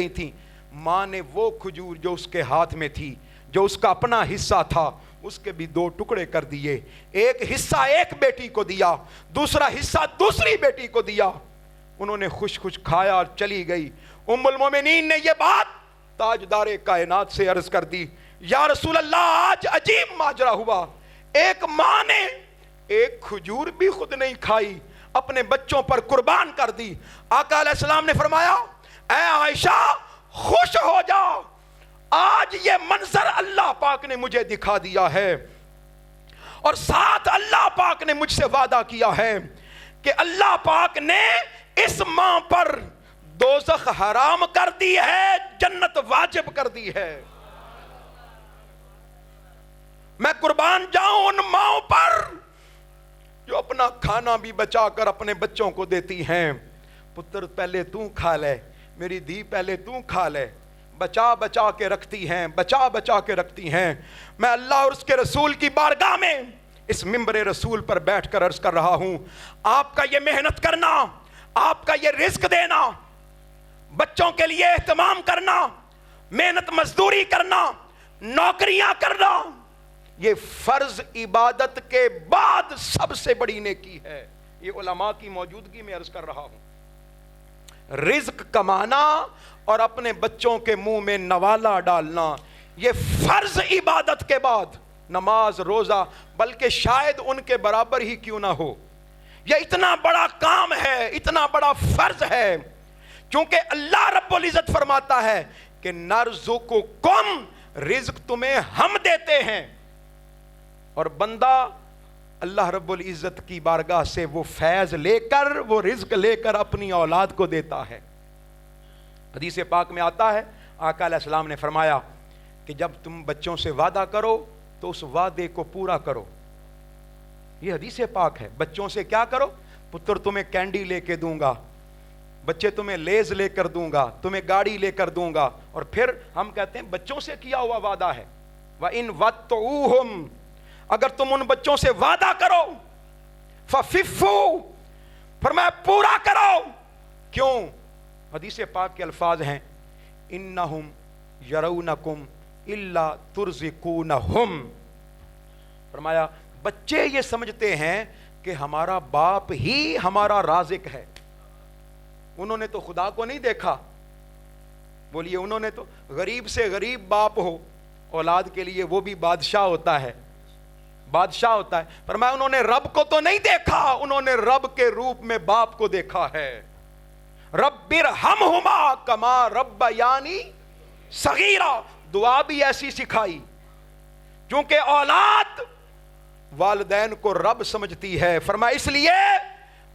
تھیں. ماں نے وہ کھجور جو اس کے ہاتھ میں تھی، جو اس کا اپنا حصہ تھا، اس کے بھی 2 ٹکڑے کر دیے. ایک حصہ ایک بیٹی کو دیا، دوسرا حصہ دوسری بیٹی کو دیا. انہوں نے خوش خوش کھایا اور چلی گئی. ام المومنین نے یہ بات تاجدار کائنات سے عرض کر دی، یا رسول اللہ آج عجیب ماجرا ہوا. ایک ماں نے ایک کھجور بھی خود نہیں کھائی، اپنے بچوں پر قربان کر دی. آقا علیہ السلام نے فرمایا اے عائشہ خوش ہو جا، آج یہ منظر اللہ پاک نے مجھے دکھا دیا ہے، اور ساتھ اللہ پاک نے مجھ سے وعدہ کیا ہے کہ اللہ پاک نے اس ماں پر دوزخ حرام کر دی ہے، جنت واجب کر دی ہے. میں قربان جاؤں ان ماؤں پر جو اپنا کھانا بھی بچا کر اپنے بچوں کو دیتی ہیں. پتر پہلے تو کھا لے، میری دی پہلے تو کھا لے. بچا بچا کے رکھتی ہیں، بچا بچا کے رکھتی ہیں. میں اللہ اور اس کے رسول کی بارگاہ میں اس منبر رسول پر بیٹھ کر عرض کر رہا ہوں، آپ کا یہ محنت کرنا، آپ کا یہ رزق دینا، بچوں کے لیے اہتمام کرنا، محنت مزدوری کرنا، نوکریاں کرنا، یہ فرض عبادت کے بعد سب سے بڑی نیکی ہے. یہ علماء کی موجودگی میں عرض کر رہا ہوں. رزق کمانا اور اپنے بچوں کے منہ میں نوالا ڈالنا، یہ فرض عبادت کے بعد نماز روزہ، بلکہ شاید ان کے برابر ہی کیوں نہ ہو. یہ اتنا بڑا کام ہے، اتنا بڑا فرض ہے، کیونکہ اللہ رب العزت فرماتا ہے کہ نرزقکم، رزق تمہیں ہم دیتے ہیں. اور بندہ اللہ رب العزت کی بارگاہ سے وہ فیض لے کر، وہ رزق لے کر اپنی اولاد کو دیتا ہے. حدیث پاک میں آتا ہے، آقا علیہ السلام نے فرمایا کہ جب تم بچوں سے وعدہ کرو تو اس وعدے کو پورا کرو. یہ حدیث پاک ہے. بچوں سے کیا کرو؟ پتر تمہیں کینڈی لے کے دوں گا، بچے تمہیں لیز لے کر دوں گا, تمہیں گاڑی لے کر دوں گا, اور پھر ہم کہتے ہیں بچوں سے کیا ہوا وعدہ ہے. وَإِن وَعَدتُّمُوهُمْ, اگر تم ان بچوں سے وعدہ کرو, فَفِفُّوا, فرمایا پورا کرو. کیوں؟ حدیث پاک کے الفاظ ہیں اِنَّهُمْ يَرَوْنَكُمْ إِلَّا تُرْزِقُونَهُمْ. فرمایا بچے یہ سمجھتے ہیں کہ ہمارا باپ ہی ہمارا رازق ہے. انہوں نے تو خدا کو نہیں دیکھا. بولیے, انہوں نے تو غریب سے غریب باپ ہو, اولاد کے لیے وہ بھی بادشاہ ہوتا ہے, بادشاہ ہوتا ہے. فرمایا انہوں نے رب کو تو نہیں دیکھا, انہوں نے رب کے روپ میں باپ کو دیکھا ہے. رب ارحمہما کما ربیانی صغیرا, دعا بھی ایسی سکھائی, کیونکہ اولاد والدین کو رب سمجھتی ہے. فرمایا اس لیے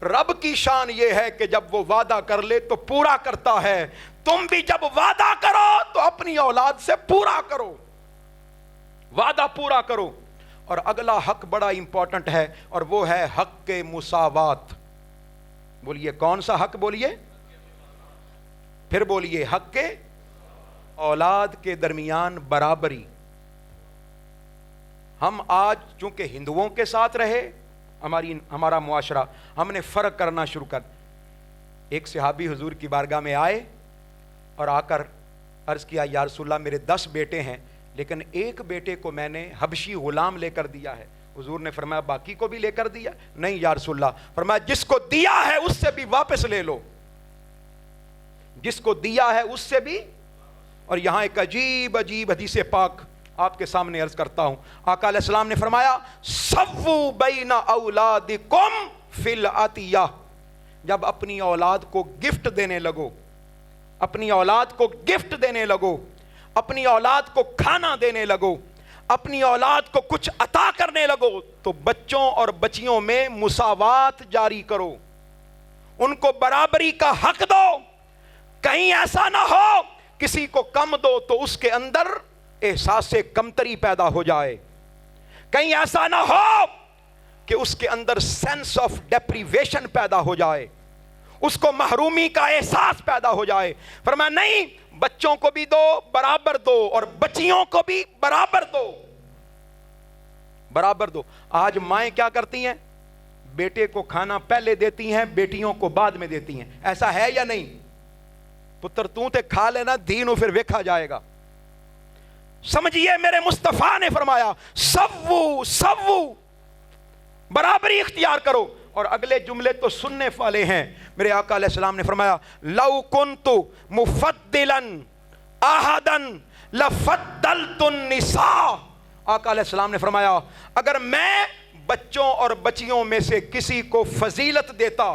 رب کی شان یہ ہے کہ جب وہ وعدہ کر لے تو پورا کرتا ہے. تم بھی جب وعدہ کرو تو اپنی اولاد سے پورا کرو, وعدہ پورا کرو. اور اگلا حق بڑا امپورٹنٹ ہے, اور وہ ہے حق کے مساوات. بولیے کون سا حق؟ بولیے, پھر بولیے, حق کے اولاد کے درمیان برابری. ہم آج چونکہ ہندوؤں کے ساتھ رہے ہمارا معاشرہ, ہم نے فرق کرنا شروع کر. ایک صحابی حضور کی بارگاہ میں آئے اور آ کر عرض کیا, یا رسول اللہ میرے 10 بیٹے ہیں, لیکن ایک بیٹے کو میں نے حبشی غلام لے کر دیا ہے. حضور نے فرمایا باقی کو بھی لے کر دیا؟ نہیں یا رسول اللہ. فرمایا جس کو دیا ہے اس سے بھی واپس لے لو, جس کو دیا ہے اس سے بھی. اور یہاں ایک عجیب عجیب حدیث پاک آپ کے سامنے عرض کرتا ہوں. آقا علیہ السلام نے فرمایا سووا بین اولادکم فی العطیہ. جب اپنی اولاد کو گفٹ دینے لگو, اپنی اولاد کو گفٹ دینے لگو, اپنی اولاد کو کھانا دینے لگو, اپنی اولاد کو کچھ عطا کرنے لگو, تو بچوں اور بچیوں میں مساوات جاری کرو, ان کو برابری کا حق دو. کہیں ایسا نہ ہو کسی کو کم دو تو اس کے اندر احساس کمتری پیدا ہو جائے. کہیں ایسا نہ ہو کہ اس کے اندر سینس آف ڈیپریویشن پیدا ہو جائے, اس کو محرومی کا احساس پیدا ہو جائے. فرمایا نہیں, بچوں کو بھی دو برابر دو, اور بچیوں کو بھی برابر دو, برابر دو. آج مائیں کیا کرتی ہیں؟ بیٹے کو کھانا پہلے دیتی ہیں, بیٹیوں کو بعد میں دیتی ہیں. ایسا ہے یا نہیں؟ پتر تو تے کھا لینا, دینوں پھر ویکھا جائے گا. سمجھیے میرے مصطفیٰ نے فرمایا سووا سووا, برابری اختیار کرو. اور اگلے جملے تو سننے والے ہیں. میرے آقا علیہ السلام نے فرمایا لو کنت مفضلا احدا لفضلت النساء. آقا علیہ السلام نے فرمایا اگر میں بچوں اور بچیوں میں سے کسی کو فضیلت دیتا,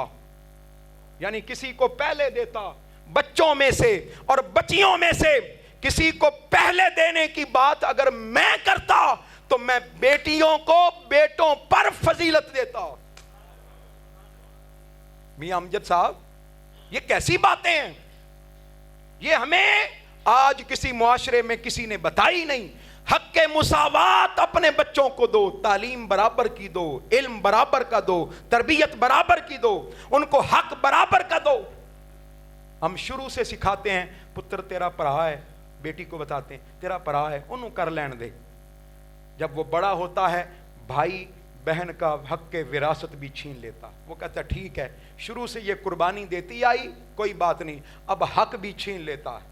یعنی کسی کو پہلے دیتا, بچوں میں سے اور بچیوں میں سے کسی کو پہلے دینے کی بات اگر میں کرتا تو میں بیٹیوں کو بیٹوں پر فضیلت دیتا. میاں امجد صاحب, یہ کیسی باتیں ہیں؟ یہ ہمیں آج کسی معاشرے میں کسی نے بتائی نہیں. حق کے مساوات اپنے بچوں کو دو, تعلیم برابر کی دو, علم برابر کا دو, تربیت برابر کی دو, ان کو حق برابر کا دو. ہم شروع سے سکھاتے ہیں پتر تیرا پڑھا ہے, بیٹی کو بتاتے ہیں تیرا پڑھا ہے, انہوں کر لین دے. جب وہ بڑا ہوتا ہے بھائی بہن کا حق کے وراثت بھی چھین لیتا. وہ کہتا ہے ٹھیک ہے, شروع سے یہ قربانی دیتی آئی, کوئی بات نہیں, اب حق بھی چھین لیتا ہے.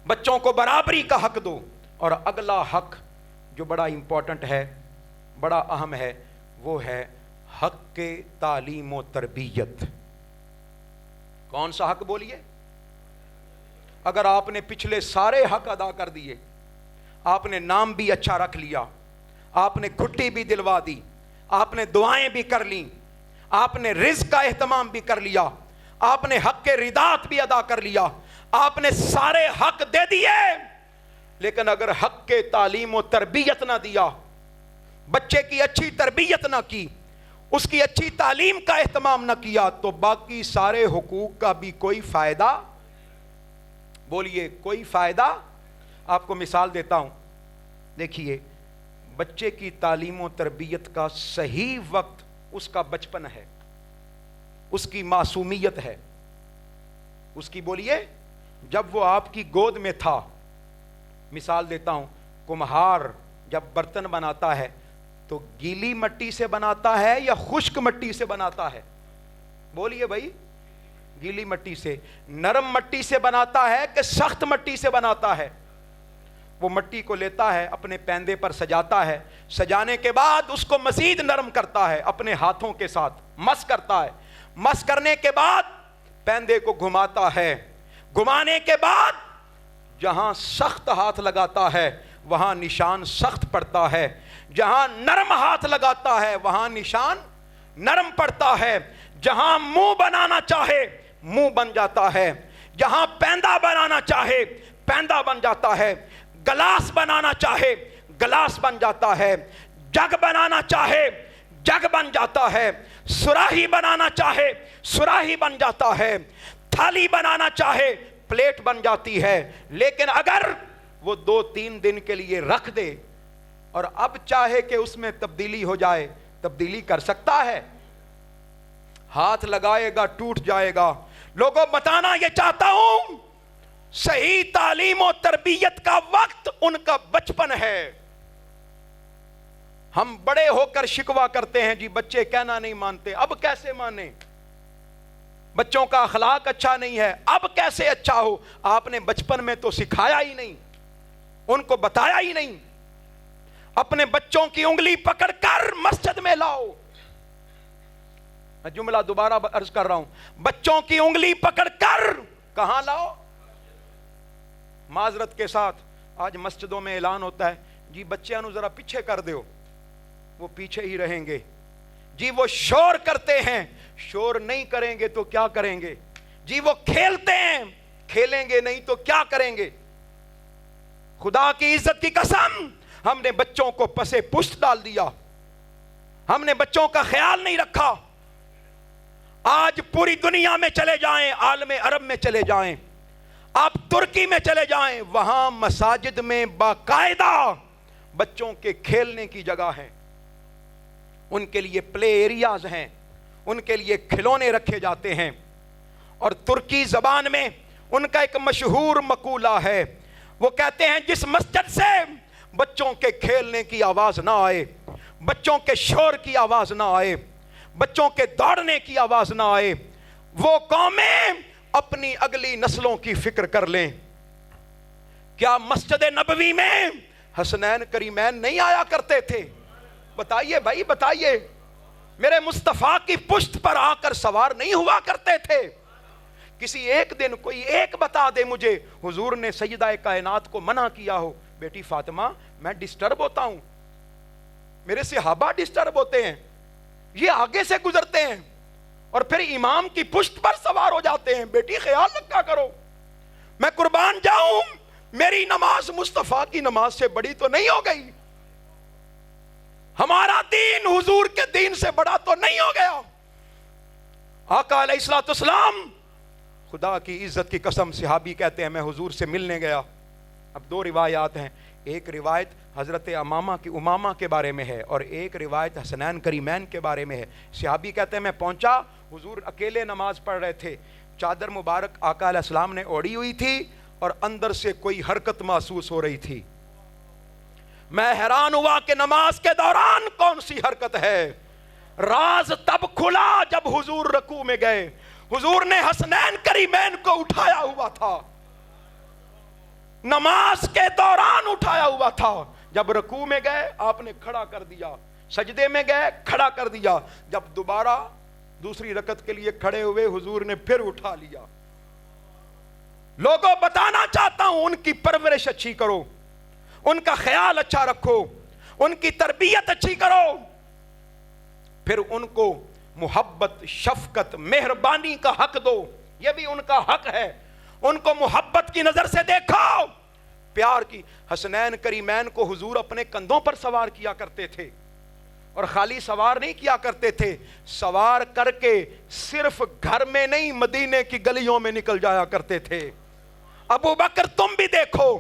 بچوں کو برابری کا حق دو. اور اگلا حق جو بڑا امپورٹنٹ ہے, بڑا اہم ہے, وہ ہے حق کے تعلیم و تربیت. کون سا حق بولیے؟ اگر آپ نے پچھلے سارے حق ادا کر دیے, آپ نے نام بھی اچھا رکھ لیا, آپ نے گھٹی بھی دلوا دی, آپ نے دعائیں بھی کر لیں, آپ نے رزق کا اہتمام بھی کر لیا, آپ نے حق کے ردات بھی ادا کر لیا, آپ نے سارے حق دے دیے, لیکن اگر حق کے تعلیم و تربیت نہ دیا, بچے کی اچھی تربیت نہ کی, اس کی اچھی تعلیم کا اہتمام نہ کیا, تو باقی سارے حقوق کا بھی کوئی فائدہ. بولیے کوئی فائدہ. آپ کو مثال دیتا ہوں, دیکھیے بچے کی تعلیم و تربیت کا صحیح وقت اس کا بچپن ہے, اس کی معصومیت ہے. اس کی بولیے، جب وہ آپ کی گود میں تھا، مثال دیتا ہوں، کمہار جب برتن بناتا ہے تو گیلی مٹی سے بناتا ہے یا خشک مٹی سے بناتا ہے؟ بولیے بھائی، گیلی مٹی سے۔ نرم مٹی سے بناتا ہے کہ سخت مٹی سے بناتا ہے؟ وہ مٹی کو لیتا ہے، اپنے پیندے پر سجاتا ہے، سجانے کے بعد اس کو مزید نرم کرتا ہے، اپنے ہاتھوں کے ساتھ مس کرتا ہے، مس کرنے کے بعد پیندے کو گھماتا ہے، گھمانے کے بعد جہاں سخت ہاتھ لگاتا ہے وہاں نشان سخت پڑتا ہے، جہاں نرم ہاتھ لگاتا ہے وہاں نشان نرم پڑتا ہے، جہاں منہ بنانا چاہے منہ بن جاتا ہے، جہاں پیندہ بنانا چاہے پیندہ بن جاتا ہے، گلاس بنانا چاہے گلاس بن جاتا ہے، جگ بنانا چاہے جگ بن جاتا ہے، سراہی بنانا چاہے سراہی بن جاتا ہے، تھالی بنانا چاہے پلیٹ بن جاتی ہے۔ لیکن اگر وہ 2-3 دن کے لیے رکھ دے اور اب چاہے کہ اس میں تبدیلی ہو جائے، تبدیلی کر سکتا ہے؟ ہاتھ لگائے گا ٹوٹ جائے گا۔ لوگوں بتانا یہ چاہتا ہوں، صحیح تعلیم و تربیت کا وقت ان کا بچپن ہے۔ ہم بڑے ہو کر شکوہ کرتے ہیں جی بچے کہنا نہیں مانتے، اب کیسے مانے؟ بچوں کا اخلاق اچھا نہیں ہے، اب کیسے اچھا ہو؟ آپ نے بچپن میں تو سکھایا ہی نہیں، ان کو بتایا ہی نہیں۔ اپنے بچوں کی انگلی پکڑ کر مسجد میں لاؤ، میں جملہ دوبارہ عرض کر رہا ہوں، بچوں کی انگلی پکڑ کر کہاں لاؤ؟ معذرت کے ساتھ آج مسجدوں میں اعلان ہوتا ہے جی بچیاں نو ذرا پیچھے کر دیو، وہ پیچھے ہی رہیں گے۔ جی وہ شور کرتے ہیں، شور نہیں کریں گے تو کیا کریں گے؟ جی وہ کھیلتے ہیں، کھیلیں گے نہیں تو کیا کریں گے؟ خدا کی عزت کی قسم، ہم نے بچوں کو پسے پشت ڈال دیا، ہم نے بچوں کا خیال نہیں رکھا۔ آج پوری دنیا میں چلے جائیں، عالم عرب میں چلے جائیں، آپ ترکی میں چلے جائیں، وہاں مساجد میں باقاعدہ بچوں کے کھیلنے کی جگہ ہے، ان کے لیے پلے ایریاز ہیں، ان کے لیے کھلونے رکھے جاتے ہیں۔ اور ترکی زبان میں ان کا ایک مشہور مقولہ ہے، وہ کہتے ہیں جس مسجد سے بچوں کے کھیلنے کی آواز نہ آئے، بچوں کے شور کی آواز نہ آئے، بچوں کے دوڑنے کی آواز نہ آئے، وہ قومیں اپنی اگلی نسلوں کی فکر کر لیں۔ کیا مسجد نبوی میں حسنین کریمین نہیں آیا کرتے تھے؟ بتائیے بھائی بتائیے، میرے مصطفیٰ کی پشت پر آ کر سوار نہیں ہوا کرتے تھے؟ کسی ایک دن کوئی ایک بتا دے مجھے حضور نے سیدہ کائنات کو منع کیا ہو، بیٹی فاطمہ میں ڈسٹرب ہوتا ہوں، میرے صحابہ ڈسٹرب ہوتے ہیں، یہ آگے سے گزرتے ہیں اور پھر امام کی پشت پر سوار ہو جاتے ہیں، بیٹی خیال رکھا کرو، میں قربان جاؤں میری نماز مصطفیٰ کی نماز سے بڑی تو نہیں ہو گئی، ہمارا دین حضور کے دین سے بڑا تو نہیں ہو گیا۔ آقا علیہ الصلوۃ والسلام، خدا کی عزت کی قسم، صحابی کہتے ہیں میں حضور سے ملنے گیا۔ اب 2 روایات ہیں، ایک روایت حضرت امامہ کے بارے میں ہے اور ایک روایت حسنین کریمین کے بارے میں ہے۔ صحابی کہتے ہیں میں پہنچا، حضور اکیلے نماز پڑھ رہے تھے، چادر مبارک آقا علیہ السلام نے اوڑھی ہوئی تھی اور اندر سے کوئی حرکت محسوس ہو رہی تھی۔ میں حیران ہوا کہ نماز کے دوران کون سی حرکت ہے؟ راز تب کھلا جب حضور رکوع میں گئے، حضور نے حسنین کریمین کو اٹھایا ہوا تھا، نماز کے دوران اٹھایا ہوا تھا، جب رکوع میں گئے آپ نے کھڑا کر دیا، سجدے میں گئے کھڑا کر دیا، جب دوبارہ دوسری رکعت کے لیے کھڑے ہوئے حضور نے پھر اٹھا لیا۔ لوگوں بتانا چاہتا ہوں ان کی پرورش اچھی کرو، ان کا خیال اچھا رکھو، ان کی تربیت اچھی کرو، پھر ان کو محبت، شفقت، مہربانی کا حق دو، یہ بھی ان کا حق ہے، ان کو محبت کی نظر سے دیکھو، پیار کی۔ حسنین کریمین کو حضور اپنے کندھوں پر سوار کیا کرتے تھے، اور خالی سوار نہیں کیا کرتے تھے، سوار کر کے صرف گھر میں نہیں مدینے کی گلیوں میں نکل جایا کرتے تھے۔ ابو بکر تم بھی دیکھو،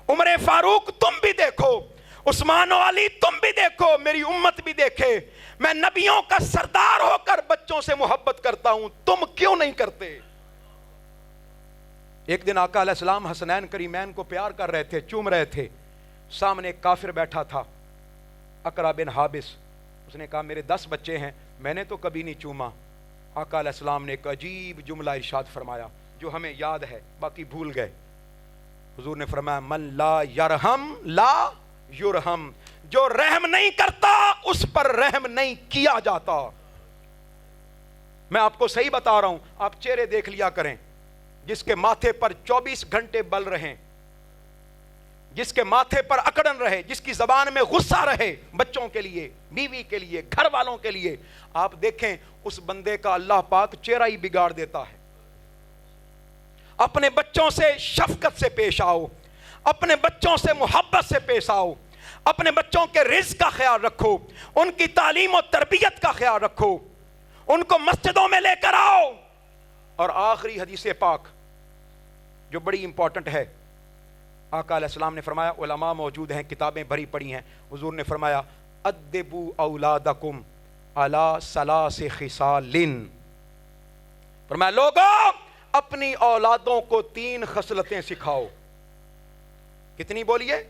عمر فاروق تم بھی دیکھو، عثمان و علی تم بھی دیکھو، میری امت بھی دیکھے، میں نبیوں کا سردار ہو کر بچوں سے محبت کرتا ہوں، تم کیوں نہیں کرتے؟ ایک دن آقا علیہ السلام حسنین کریمین کو پیار کر رہے تھے، چوم رہے تھے، سامنے ایک کافر بیٹھا تھا، اقرا بن حابس. اس نے کہا میرے 10 بچے ہیں، میں نے تو کبھی نہیں چوما. آقا علیہ السلام نے ایک عجیب جملہ ارشاد فرمایا جو ہمیں یاد ہے، باقی بھول گئے. حضور نے فرمایا من لا یرحم لا یرحم، جو رحم نہیں کرتا اس پر رحم نہیں کیا جاتا. میں آپ کو صحیح بتا رہا ہوں، آپ چہرے دیکھ لیا کریں، جس کے ماتھے پر 24 گھنٹے بل رہے، جس کے ماتھے پر اکڑن رہے، جس کی زبان میں غصہ رہے، بچوں کے لیے، بیوی کے لیے، گھر والوں کے لیے، آپ دیکھیں اس بندے کا اللہ پاک چہرہ ہی بگاڑ دیتا ہے. اپنے بچوں سے شفقت سے پیش آؤ، اپنے بچوں سے محبت سے پیش آؤ، اپنے بچوں کے رزق کا خیال رکھو، ان کی تعلیم و تربیت کا خیال رکھو، ان کو مسجدوں میں لے کر آؤ. اور آخری حدیث پاک جو بڑی امپورٹنٹ ہے، آقا علیہ السلام نے فرمایا، علماء موجود ہیں، کتابیں بھری پڑی ہیں، حضور نے فرمایا ادبوا اولادکم علی ثلاث خصال، فرمایا لوگوں اپنی اولادوں کو 3 خصلتیں سکھاؤ. کتنی بولیے؟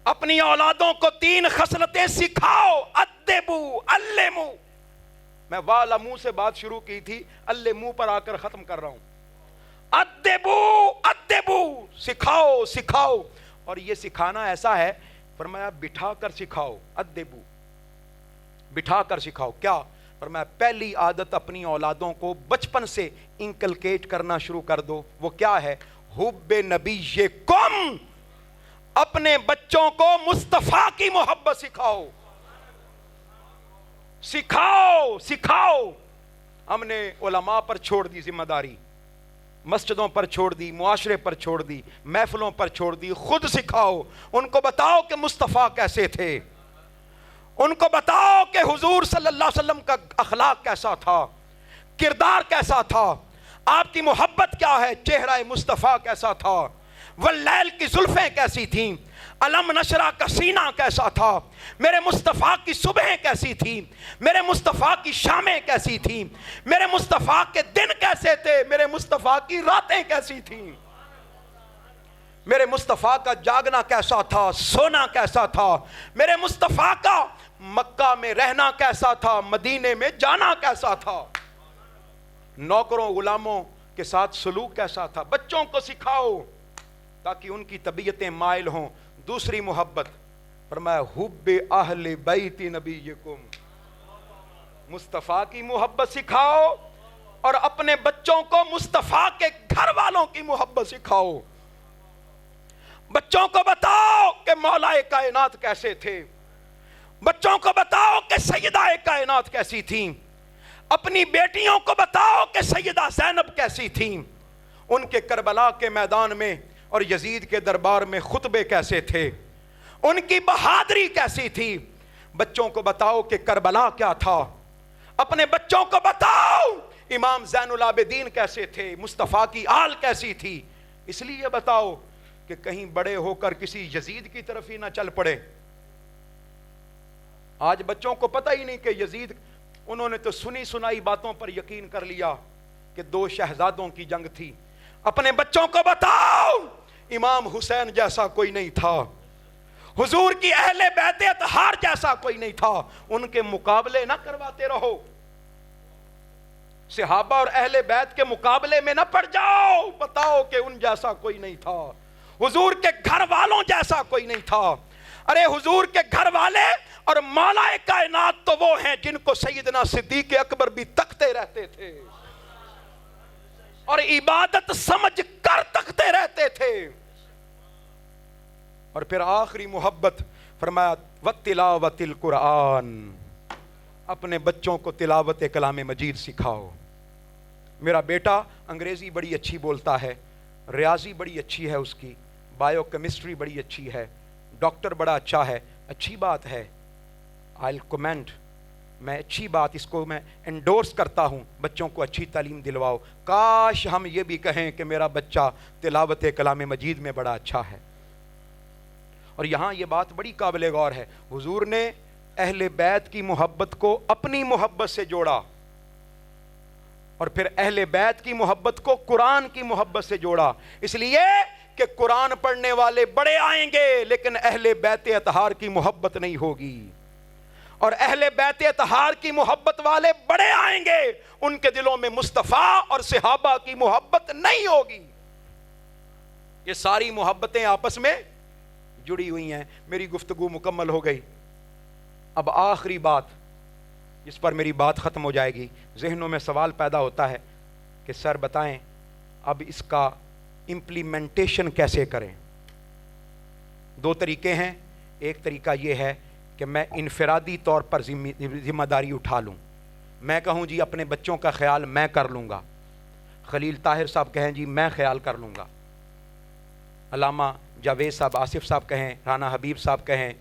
اپنی اولادوں کو 3 خصلتیں سکھاؤ. ادبوا، علموا. میں والا منہ سے بات شروع کی تھی، اللہ منہ پر آ کر ختم کر رہا ہوں. ادبوا ادبوا، سکھاؤ سکھاؤ. اور یہ سکھانا ایسا ہے، فرمایا بٹھا کر سکھاؤ. ادبوا، بٹھا کر سکھاؤ. کیا؟ فرمایا پہلی عادت اپنی اولادوں کو بچپن سے انکلکیٹ کرنا شروع کر دو. وہ کیا ہے؟ حب نبیکم، اپنے بچوں کو مصطفیٰ کی محبت سکھاؤ. سکھاؤ سکھاؤ. ہم نے علماء پر چھوڑ دی ذمہ داری، مسجدوں پر چھوڑ دی، معاشرے پر چھوڑ دی، محفلوں پر چھوڑ دی. خود سکھاؤ. ان کو بتاؤ کہ مصطفیٰ کیسے تھے، ان کو بتاؤ کہ حضور صلی اللہ علیہ وسلم کا اخلاق کیسا تھا، کردار کیسا تھا، آپ کی محبت کیا ہے، چہرہ مصطفیٰ کیسا تھا، واللیل کی زلفیں کیسی تھیں، علم نشرہ کا سینہ کیسا تھا، میرے مصطفیٰ کی صبحیں کیسی تھیں، میرے مصطفیٰ کی شامیں کیسی تھیں، میرے مصطفیٰ کے دن کیسے تھے، میرے مصطفیٰ کی راتیں کیسی تھیں، میرے مصطفیٰ کا جاگنا کیسا تھا، سونا کیسا تھا، میرے مصطفیٰ کا مکہ میں رہنا کیسا تھا، مدینے میں جانا کیسا تھا، نوکروں غلاموں کے ساتھ سلوک کیسا تھا. بچوں کو سکھاؤ تاکہ ان کی طبیعتیں مائل ہوں. دوسری محبت، فرمایا حب اہل بیت نبیکم، مصطفیٰ کی محبت سکھاؤ اور اپنے بچوں کو مصطفیٰ کے گھر والوں کی محبت سکھاؤ. بچوں کو بتاؤ کہ مولا کائنات کیسے تھے، بچوں کو بتاؤ کہ سیدہ کائنات کیسی تھیں، اپنی بیٹیوں کو بتاؤ کہ سیدہ زینب کیسی تھیں، ان کے کربلا کے میدان میں اور یزید کے دربار میں خطبے کیسے تھے، ان کی بہادری کیسی تھی. بچوں کو بتاؤ کہ کربلا کیا تھا، اپنے بچوں کو بتاؤ امام زین العابدین کیسے تھے، مصطفیٰ کی آل کیسی تھی. اس لیے بتاؤ کہ کہیں بڑے ہو کر کسی یزید کی طرف ہی نہ چل پڑے. آج بچوں کو پتہ ہی نہیں کہ یزید، انہوں نے تو سنی سنائی باتوں پر یقین کر لیا کہ 2 شہزادوں کی جنگ تھی. اپنے بچوں کو بتاؤ امام حسین جیسا کوئی نہیں تھا، حضور کی اہل بیت اطہار جیسا کوئی نہیں تھا. ان کے مقابلے نہ کرواتے رہو، صحابہ اور اہل بیت کے مقابلے میں نہ پڑ جاؤ. بتاؤ کہ ان جیسا کوئی نہیں تھا، حضور کے گھر والوں جیسا کوئی نہیں تھا. ارے حضور کے گھر والے اور مولا کائنات تو وہ ہیں جن کو سیدنا صدیق اکبر بھی تکتے رہتے تھے اور عبادت سمجھ کر تکتے رہتے تھے. اور پھر آخری محبت، فرمایا وَتِلَاوَةِ الْقُرْآنِ، اپنے بچوں کو تلاوت کلام مجید سکھاؤ. میرا بیٹا انگریزی بڑی اچھی بولتا ہے، ریاضی بڑی اچھی ہے اس کی، بائیو کیمسٹری بڑی اچھی ہے، ڈاکٹر بڑا اچھا ہے. اچھی بات ہے، I'll comment، میں اچھی بات اس کو میں انڈورس کرتا ہوں. بچوں کو اچھی تعلیم دلواؤ. کاش ہم یہ بھی کہیں کہ میرا بچہ تلاوت کلام مجید میں بڑا اچھا ہے. اور یہاں یہ بات بڑی قابل غور ہے، حضور نے اہل بیت کی محبت کو اپنی محبت سے جوڑا اور پھر اہل بیت کی محبت کو قرآن کی محبت سے جوڑا، اس لیے کہ قرآن پڑھنے والے بڑے آئیں گے لیکن اہل بیت اطہار کی محبت نہیں ہوگی، اور اہل بیت اطہار کی محبت والے بڑے آئیں گے، ان کے دلوں میں مصطفیٰ اور صحابہ کی محبت نہیں ہوگی۔ یہ ساری محبتیں آپس میں جڑی ہوئی ہیں۔ میری گفتگو مکمل ہو گئی، اب آخری بات جس پر میری بات ختم ہو جائے گی۔ ذہنوں میں سوال پیدا ہوتا ہے کہ سر بتائیں اب اس کا امپلیمنٹیشن کیسے کریں؟ دو طریقے ہیں، ایک طریقہ یہ ہے کہ میں انفرادی طور پر ذمہ داری اٹھا لوں، میں کہوں جی اپنے بچوں کا خیال میں کر لوں گا، خلیل طاہر صاحب کہیں جی میں خیال کر لوں گا، علامہ جاوید صاحب، آصف صاحب کہیں، رانا حبیب صاحب کہیں،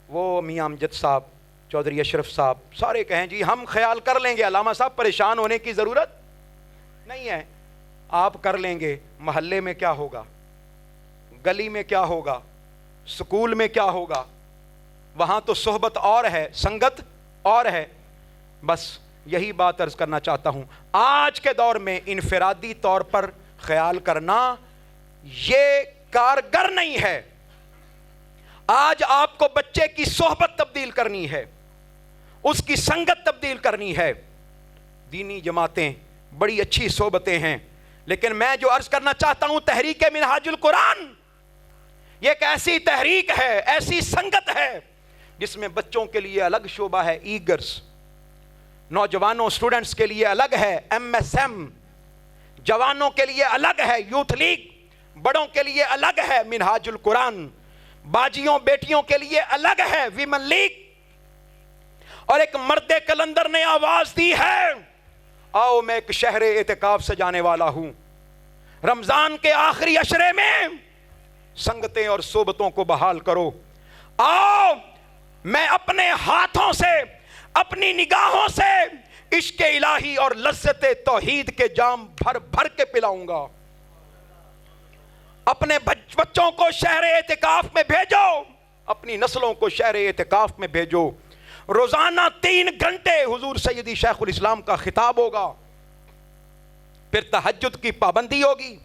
وہ میاں امجد صاحب، چودھری اشرف صاحب، سارے کہیں جی ہم خیال کر لیں گے، علامہ صاحب پریشان ہونے کی ضرورت نہیں ہے، آپ کر لیں گے۔ محلے میں کیا ہوگا، گلی میں کیا ہوگا، سکول میں کیا ہوگا، وہاں تو صحبت اور ہے، سنگت اور ہے۔ بس یہی بات عرض کرنا چاہتا ہوں، آج کے دور میں انفرادی طور پر خیال کرنا یہ کارگر نہیں ہے۔ آج آپ کو بچے کی صحبت تبدیل کرنی ہے، اس کی سنگت تبدیل کرنی ہے۔ دینی جماعتیں بڑی اچھی صحبتیں ہیں، لیکن میں جو عرض کرنا چاہتا ہوں، تحریک منہاج القرآن یہ ایک ایسی تحریک ہے، ایسی سنگت ہے جس میں بچوں کے لیے الگ شعبہ ہے ایگرز، نوجوانوں اسٹوڈنٹس کے لیے الگ ہے MSM، جوانوں کے لیے الگ ہے یوتھ لیگ، بڑوں کے لیے الگ ہے منہاج القرآن، باجیوں بیٹیوں کے لیے الگ ہے ویمن لیگ، اور ایک مرد کلندر نے آواز دی ہے، آؤ میں ایک شہر اعتکاف سے جانے والا ہوں، رمضان کے آخری عشرے میں سنگتیں اور صحبتوں کو بحال کرو، آؤ میں اپنے ہاتھوں سے، اپنی نگاہوں سے عشق الہی اور لذت توحید کے جام بھر بھر کے پلاؤں گا۔ اپنے بچوں کو شہر اعتکاف میں بھیجو، اپنی نسلوں کو شہر اعتکاف میں بھیجو۔ روزانہ 3 گھنٹے حضور سیدی شیخ الاسلام کا خطاب ہوگا، پھر تہجد کی پابندی ہوگی،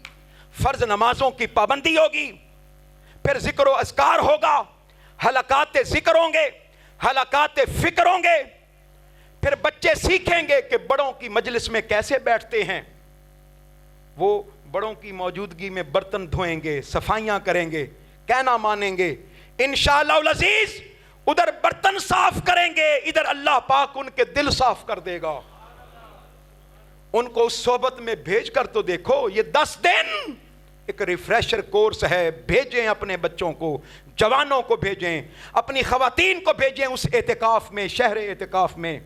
فرض نمازوں کی پابندی ہوگی، پھر ذکر و اذکار ہوگا، حلقات ذکر ہوں گے، حلقات فکر ہوں گے، پھر بچے سیکھیں گے کہ بڑوں کی مجلس میں کیسے بیٹھتے ہیں، وہ بڑوں کی موجودگی میں برتن دھوئیں گے، صفائیاں کریں گے، کہنا مانیں گے، انشاءاللہ العزیز ادھر برتن صاف کریں گے، ادھر اللہ پاک ان کے دل صاف کر دے گا۔ ان کو اس صحبت میں بھیج کر تو دیکھو، یہ 10 دن ایک ریفریشر کورس ہے، بھیجیں اپنے بچوں کو، جوانوں کو بھیجیں، اپنی خواتین کو بھیجیں اس اعتکاف میں، شہر اعتکاف میں،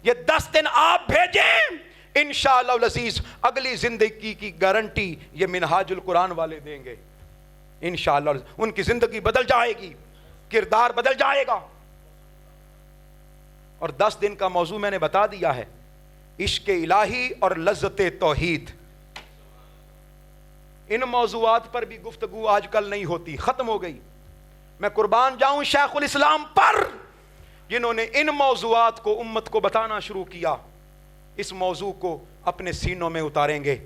یہ 10 دن آپ بھیجیں، انشاءاللہ العزیز اگلی زندگی کی گارنٹی یہ منہاج القرآن والے دیں گے، انشاءاللہ ان کی زندگی بدل جائے گی، کردار بدل جائے گا۔ اور 10 دن کا موضوع میں نے بتا دیا ہے، عشق الہی اور لذت توحید۔ ان موضوعات پر بھی گفتگو آج کل نہیں ہوتی، ختم ہو گئی۔ میں قربان جاؤں شیخ الاسلام پر جنہوں نے ان موضوعات کو امت کو بتانا شروع کیا، اس موضوع کو اپنے سینوں میں اتاریں گے۔